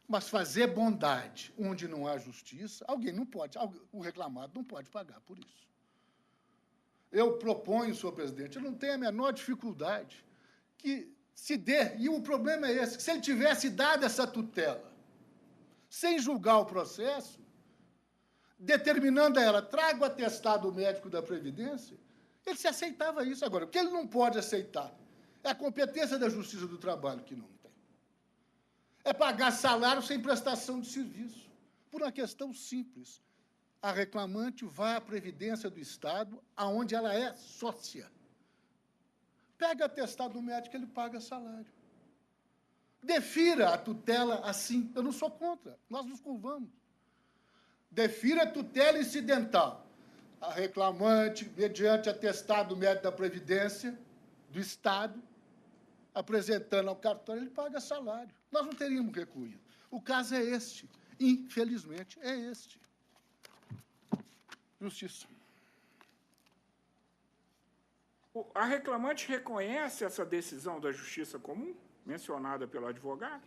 Mas fazer bondade onde não há justiça, alguém não pode, o reclamado não pode pagar por isso. Eu proponho, senhor presidente, eu não tenho a menor dificuldade que se dê, e o problema é esse, que se ele tivesse dado essa tutela, sem julgar o processo, determinando a ela, traga o atestado médico da Previdência, ele se aceitava isso. Agora, o que ele não pode aceitar é a competência da Justiça do Trabalho, que não tem. É pagar salário sem prestação de serviço, por uma questão simples. A reclamante vai à Previdência do Estado, aonde ela é sócia. Pega atestado médico, ele paga salário. Defira a tutela assim. Eu não sou contra, nós nos curvamos. Defira a tutela incidental. A reclamante, mediante atestado médico da Previdência do Estado, apresentando ao cartório, ele paga salário. Nós não teríamos recuído. O caso é este. Infelizmente, é este. Justiça. A reclamante reconhece essa decisão da Justiça Comum, mencionada pelo advogado?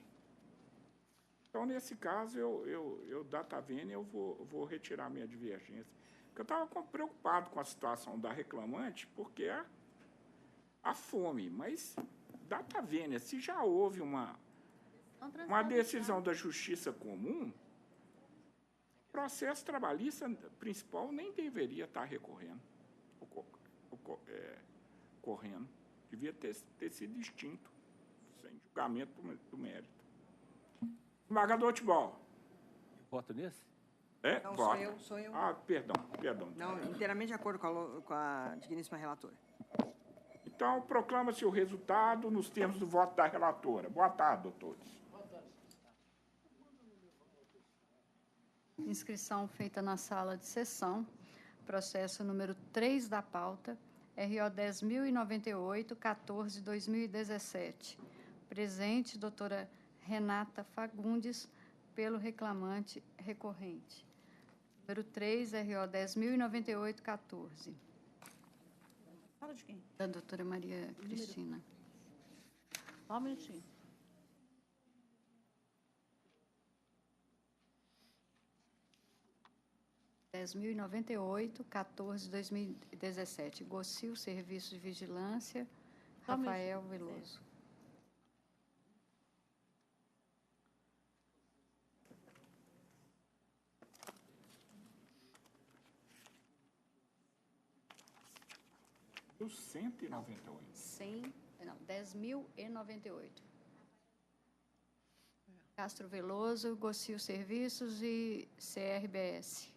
Então, nesse caso, data vênia, eu vou retirar minha divergência. Porque eu estava preocupado com a situação da reclamante, porque a fome, mas data vênia, se já houve uma decisão da Justiça Comum, o processo trabalhista principal nem deveria estar correndo. Devia ter sido extinto, sem julgamento do mérito. Embargador Tibol. Voto nesse? Não, vota. sou eu. Ah, perdão. Não, inteiramente de acordo com a digníssima relatora. Então, proclama-se o resultado nos termos do voto da relatora. Boa tarde, doutores. Inscrição feita na sala de sessão, processo número 3 da pauta, RO 10.098, 14/2017. Presente, doutora Renata Fagundes, pelo reclamante recorrente. Número 3, RO 10.098, 14. Fala de quem? Da doutora Maria Cristina. Só um minutinho. (10.098, 14/2017). Gocil, Serviço de Vigilância, Rafael Veloso. 10.198. 10.098. Castro Veloso, Gocio Serviços e CRBS.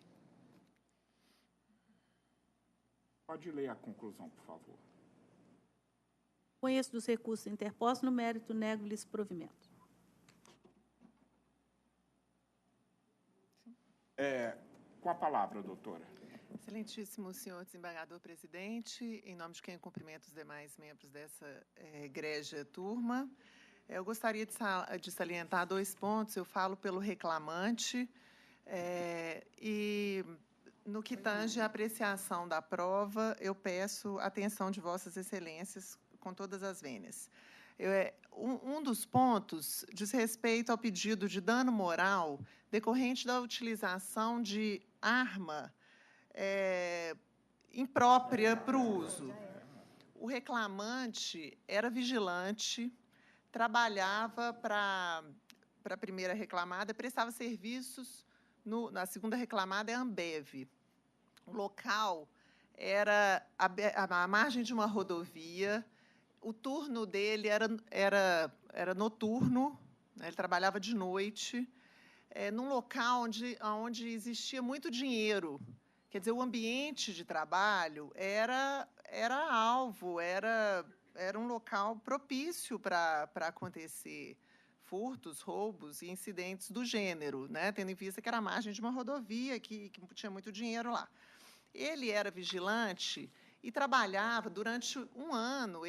Pode ler a conclusão, por favor. Conheço dos recursos interpostos, no mérito, nego-lhes provimento. Com a palavra, doutora. Excelentíssimo senhor desembargador presidente, em nome de quem cumprimento os demais membros dessa egrégia turma, eu gostaria de salientar 2 pontos. Eu falo pelo reclamante e, no que tange a apreciação da prova, eu peço atenção de vossas excelências com todas as vênias. Um dos pontos diz respeito ao pedido de dano moral decorrente da utilização de arma imprópria para o uso. O reclamante era vigilante, trabalhava para a primeira reclamada, prestava serviços, na segunda reclamada é a Ambev. O local era à margem de uma rodovia, o turno dele era noturno, né, ele trabalhava de noite, num local onde existia muito dinheiro. Quer dizer, o ambiente de trabalho era alvo, era um local propício para acontecer furtos, roubos e incidentes do gênero, né? Tendo em vista que era a margem de uma rodovia, que tinha muito dinheiro lá. Ele era vigilante e trabalhava durante um ano,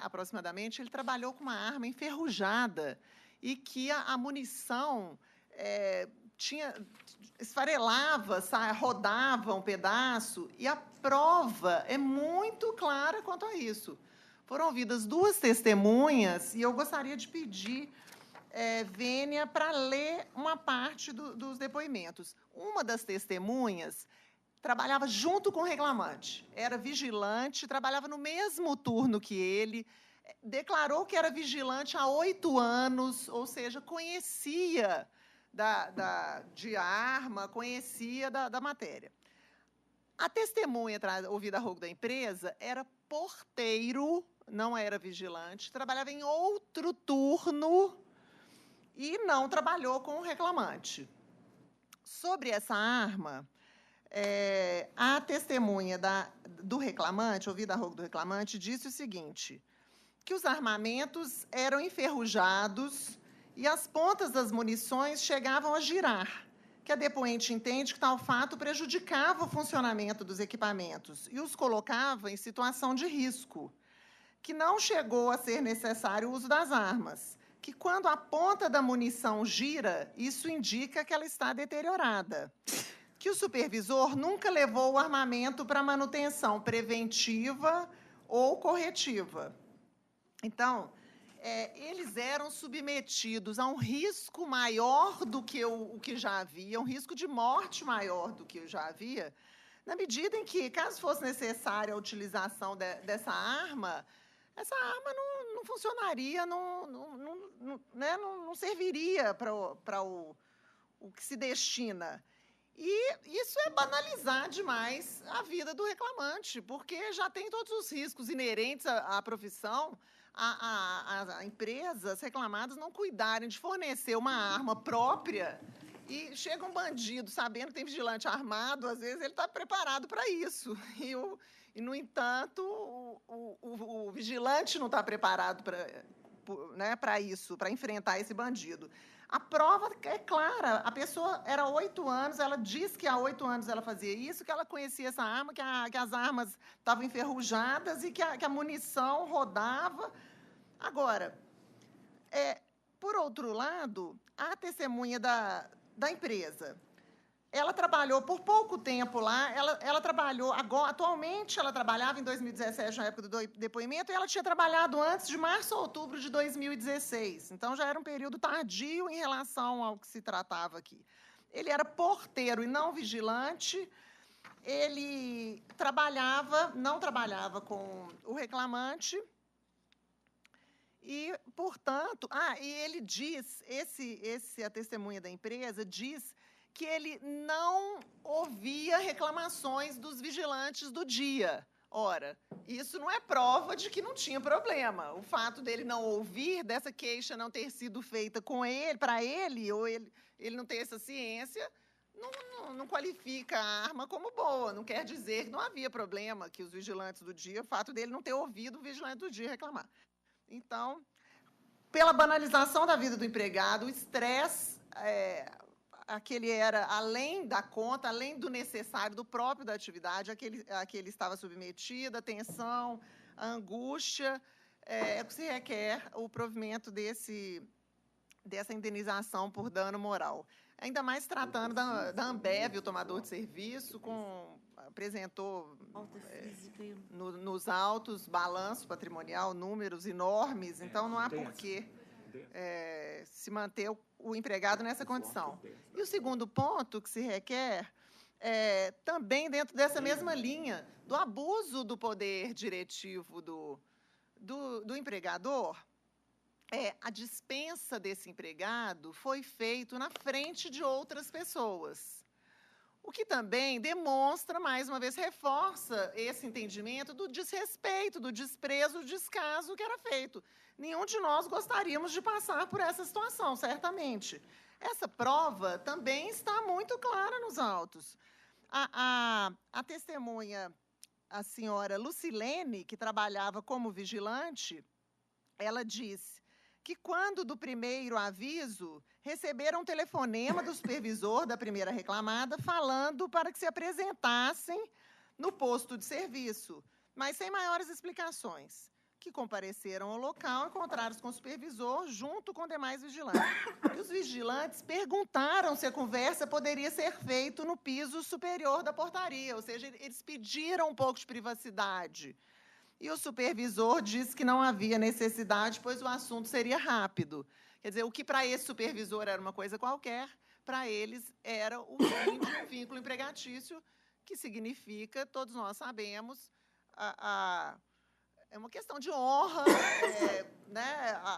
aproximadamente, ele trabalhou com uma arma enferrujada e que a munição esfarelava, rodava um pedaço, e a prova é muito clara quanto a isso. Foram ouvidas 2 testemunhas, e eu gostaria de pedir vênia para ler uma parte dos depoimentos. Uma das testemunhas trabalhava junto com o reclamante, era vigilante, trabalhava no mesmo turno que ele, declarou que era vigilante há 8 anos, ou seja, conhecia de arma, conhecia da matéria. A testemunha ouvida a rogo da empresa era porteiro, não era vigilante, trabalhava em outro turno e não trabalhou com o reclamante. Sobre essa arma, a testemunha do reclamante, ouvida a rogo do reclamante, disse o seguinte, que os armamentos eram enferrujados e as pontas das munições chegavam a girar, que a depoente entende que tal fato prejudicava o funcionamento dos equipamentos e os colocava em situação de risco, que não chegou a ser necessário o uso das armas, que quando a ponta da munição gira, isso indica que ela está deteriorada, que o supervisor nunca levou o armamento para manutenção preventiva ou corretiva. Então, eles eram submetidos a um risco maior do que o que já havia, um risco de morte maior do que já havia, na medida em que, caso fosse necessária a utilização dessa arma, essa arma não funcionaria, não serviria para o que se destina. E isso é banalizar demais a vida do reclamante, porque já tem todos os riscos inerentes à profissão, a empresas reclamadas não cuidarem de fornecer uma arma própria e chega um bandido sabendo que tem vigilante armado, às vezes ele está preparado para isso. E, no entanto, o vigilante não está preparado para isso, para enfrentar esse bandido. A prova é clara, a pessoa era 8 anos, ela diz que há 8 anos ela fazia isso, que ela conhecia essa arma, que as armas estavam enferrujadas e que a munição rodava. Agora, por outro lado, a testemunha da empresa, ela trabalhou por pouco tempo lá, ela trabalhou, atualmente ela trabalhava em 2017, na época do depoimento, e ela tinha trabalhado antes de março a outubro de 2016. Então, já era um período tardio em relação ao que se tratava aqui. Ele era porteiro e não vigilante, ele não trabalhava com o reclamante, e, portanto, e ele diz, a testemunha da empresa diz que ele não ouvia reclamações dos vigilantes do dia, Ora, isso não é prova de que não tinha problema. O fato dele não ouvir, dessa queixa não ter sido feita com ele, para ele, ou ele não ter essa ciência, não qualifica a arma como boa. Não quer dizer que não havia problema, que os vigilantes do dia, o fato dele não ter ouvido o vigilante do dia reclamar. Então, pela banalização da vida do empregado, o estresse a que ele era, além da conta, além do necessário, do próprio da atividade, a que ele estava submetido, a tensão, a angústia, é que se requer o provimento dessa indenização por dano moral. Ainda mais tratando da Ambev, o tomador de serviço, apresentou nos autos balanço patrimonial, números enormes, então não há porquê se manter o empregado nessa condição. E o segundo ponto que se requer também dentro dessa mesma linha do abuso do poder diretivo do empregador. A dispensa desse empregado foi feita na frente de outras pessoas, o que também demonstra, mais uma vez, reforça esse entendimento do desrespeito, do desprezo, do descaso que era feito. Nenhum de nós gostaríamos de passar por essa situação, certamente. Essa prova também está muito clara nos autos. A testemunha, a senhora Lucilene, que trabalhava como vigilante, ela disse que, quando do primeiro aviso, receberam um telefonema do supervisor da primeira reclamada falando para que se apresentassem no posto de serviço, mas sem maiores explicações, que compareceram ao local, encontraram-se com o supervisor junto com demais vigilantes. E os vigilantes perguntaram se a conversa poderia ser feita no piso superior da portaria, ou seja, eles pediram um pouco de privacidade. E o supervisor disse que não havia necessidade, pois o assunto seria rápido. Quer dizer, o que para esse supervisor era uma coisa qualquer, para eles era o fim de um vínculo empregatício, que significa, todos nós sabemos, é uma questão de honra,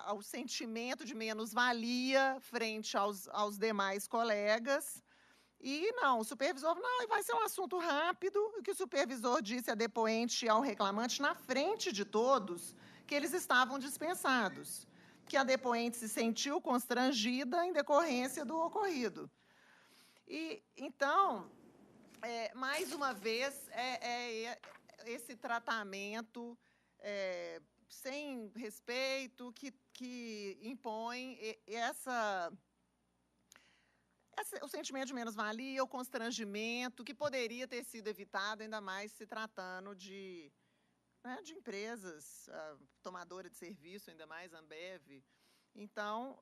ao sentimento de menos-valia frente aos demais colegas. E não, o supervisor, não, vai ser um assunto rápido. O que o supervisor disse a depoente e ao reclamante, na frente de todos, que eles estavam dispensados, que a depoente se sentiu constrangida em decorrência do ocorrido. E, então, mais uma vez, esse tratamento sem respeito que impõe o sentimento de menos-valia, o constrangimento, que poderia ter sido evitado, ainda mais se tratando de empresas, tomadora de serviço, ainda mais Ambev. Então,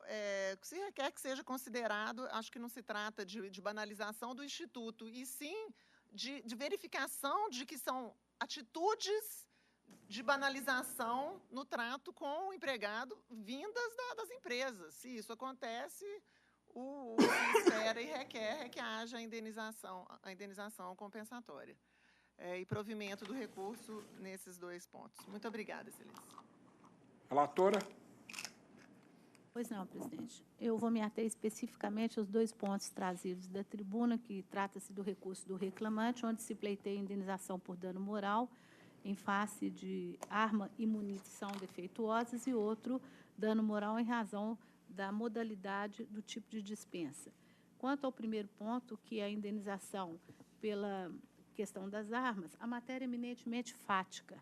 se requer que seja considerado, acho que não se trata de banalização do Instituto, e sim de verificação de que são atitudes de banalização no trato com o empregado vindas das empresas. Se isso acontece, o que espera e requer é que haja a indenização compensatória e provimento do recurso nesses dois pontos. Muito obrigada, Excelência. Relatora. Pois não, presidente. Eu vou me ater especificamente aos dois pontos trazidos da tribuna, que trata-se do recurso do reclamante, onde se pleiteia indenização por dano moral em face de arma e munição defeituosas, e outro, dano moral em razão da modalidade do tipo de dispensa. Quanto ao primeiro ponto, que é a indenização pela questão das armas, a matéria é eminentemente fática.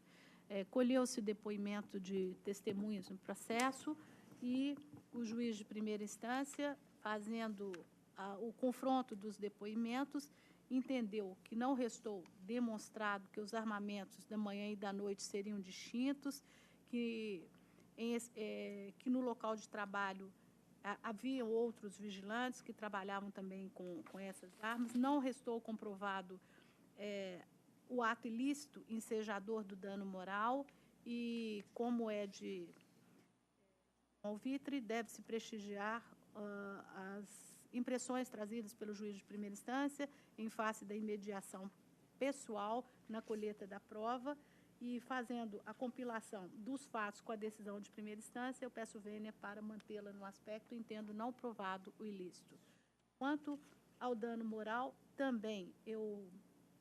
Colheu-se o depoimento de testemunhas no processo e o juiz de primeira instância, fazendo o confronto dos depoimentos, entendeu que não restou demonstrado que os armamentos da manhã e da noite seriam distintos, que no local de trabalho havia outros vigilantes que trabalhavam também com essas armas. Não restou comprovado o ato ilícito ensejador do dano moral e, como é de alvitre, deve-se prestigiar as impressões trazidas pelo juiz de primeira instância em face da imediação pessoal na colheita da prova, e fazendo a compilação dos fatos com a decisão de primeira instância, eu peço vênia para mantê-la no aspecto, entendo não provado o ilícito. Quanto ao dano moral, também eu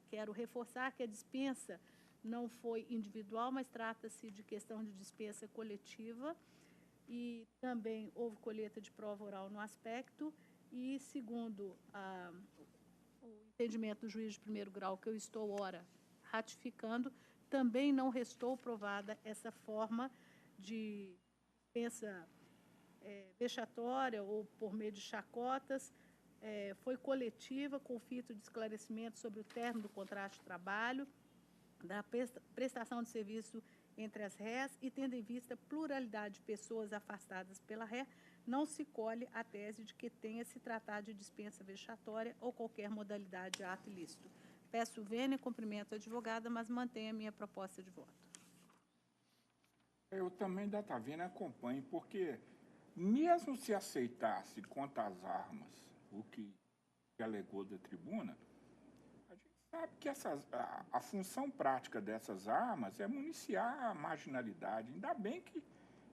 quero reforçar que a dispensa não foi individual, mas trata-se de questão de dispensa coletiva, e também houve colheita de prova oral no aspecto, e segundo o entendimento do juiz de primeiro grau, que eu estou, ora, ratificando, também não restou provada essa forma de dispensa vexatória ou por meio de chacotas, foi coletiva, com fito de esclarecimento sobre o término do contrato de trabalho, da prestação de serviço entre as réis, e tendo em vista a pluralidade de pessoas afastadas pela ré, não se colhe a tese de que tenha se tratado de dispensa vexatória ou qualquer modalidade de ato ilícito. Peço vênia, cumprimento a advogada, mas mantenho a minha proposta de voto. Eu também, da Tavena, acompanho, porque mesmo se aceitasse quanto às armas o que alegou da tribuna, a gente sabe que a função prática dessas armas é municiar a marginalidade. Ainda bem que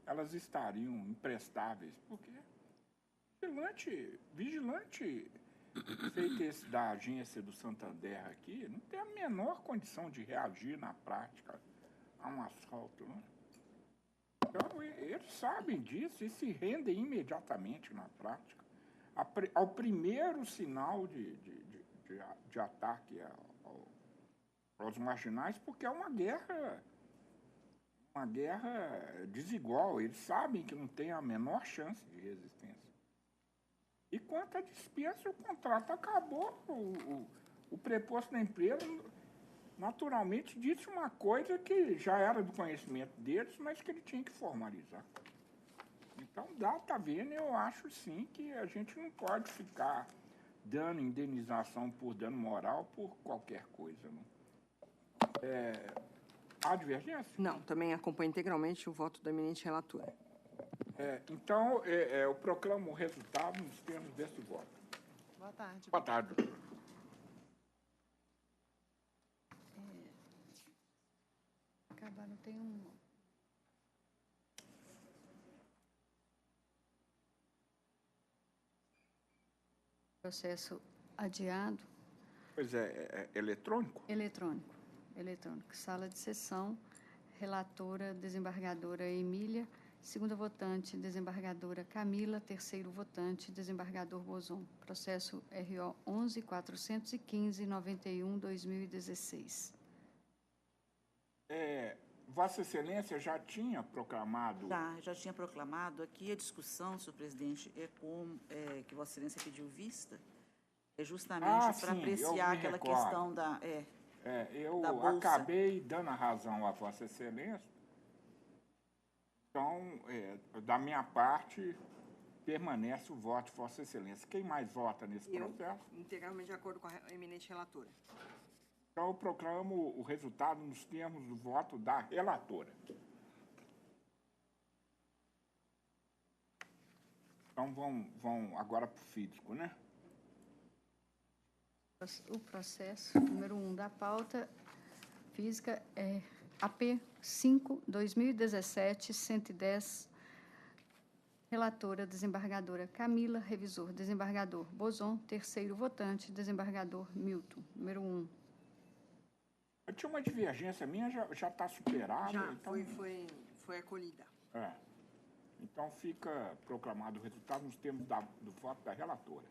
elas estariam imprestáveis, porque vigilante feito esse da agência do Santander aqui, não tem a menor condição de reagir na prática a um assalto, né? Então, eles sabem disso e se rendem imediatamente na prática ao primeiro sinal de ataque aos marginais, porque é uma guerra desigual. Eles sabem que não tem a menor chance de resistência. E quanto à dispensa, o contrato acabou. O preposto da empresa, naturalmente, disse uma coisa que já era do conhecimento deles, mas que ele tinha que formalizar. Então, tá vendo, eu acho, sim, que a gente não pode ficar dando indenização por dano moral por qualquer coisa. Não. Há divergência? Não, também acompanho integralmente o voto da eminente relatora. Então, eu proclamo o resultado nos termos desse voto. Boa tarde. Boa tarde, doutor. Acabar, não tem um... Processo adiado. Pois é eletrônico? Eletrônico. Sala de sessão, relatora, desembargadora Emília, segunda votante, desembargadora Camila, terceiro votante, desembargador Bozon. Processo RO 11.415.91/2016. Vossa Excelência já tinha proclamado... Já tinha proclamado. Aqui a discussão, senhor presidente, que Vossa Excelência pediu vista, é justamente para apreciar aquela questão da... eu da bolsa. Acabei dando a razão a Vossa Excelência. Então, da minha parte, permanece o voto de Vossa Excelência. Quem mais vota nesse processo? Integralmente de acordo com a eminente relatora. Então, eu proclamo o resultado nos termos do voto da relatora. Então, vão agora para o físico, né? O processo número 1 da pauta física é AP 5/2017-110, relatora, desembargadora Camila, revisor, desembargador Bozon, terceiro votante, desembargador Milton. Número 1. Eu tinha uma divergência minha, já está superada. Já, então, foi acolhida. Então, fica proclamado o resultado nos termos do voto da relatora.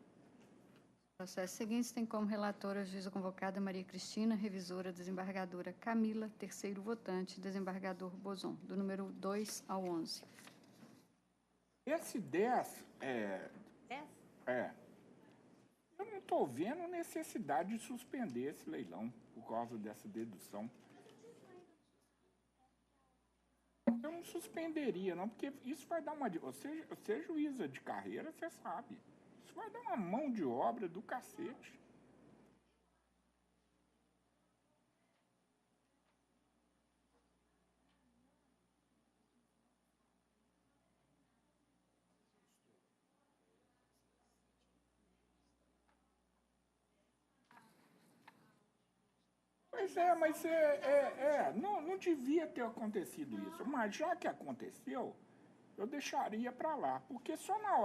Processo seguinte tem como relatora a juíza convocada Maria Cristina, revisora, desembargadora Camila, terceiro votante, desembargador Bozon, do número 2 ao 11. Esse 10 eu não estou vendo necessidade de suspender esse leilão por causa dessa dedução. Eu não suspenderia, não, porque isso vai dar uma... Você é juíza de carreira, você sabe. Isso vai dar uma mão de obra do cacete. Pois mas não devia ter acontecido isso. Mas já que aconteceu, eu deixaria para lá, porque só na hora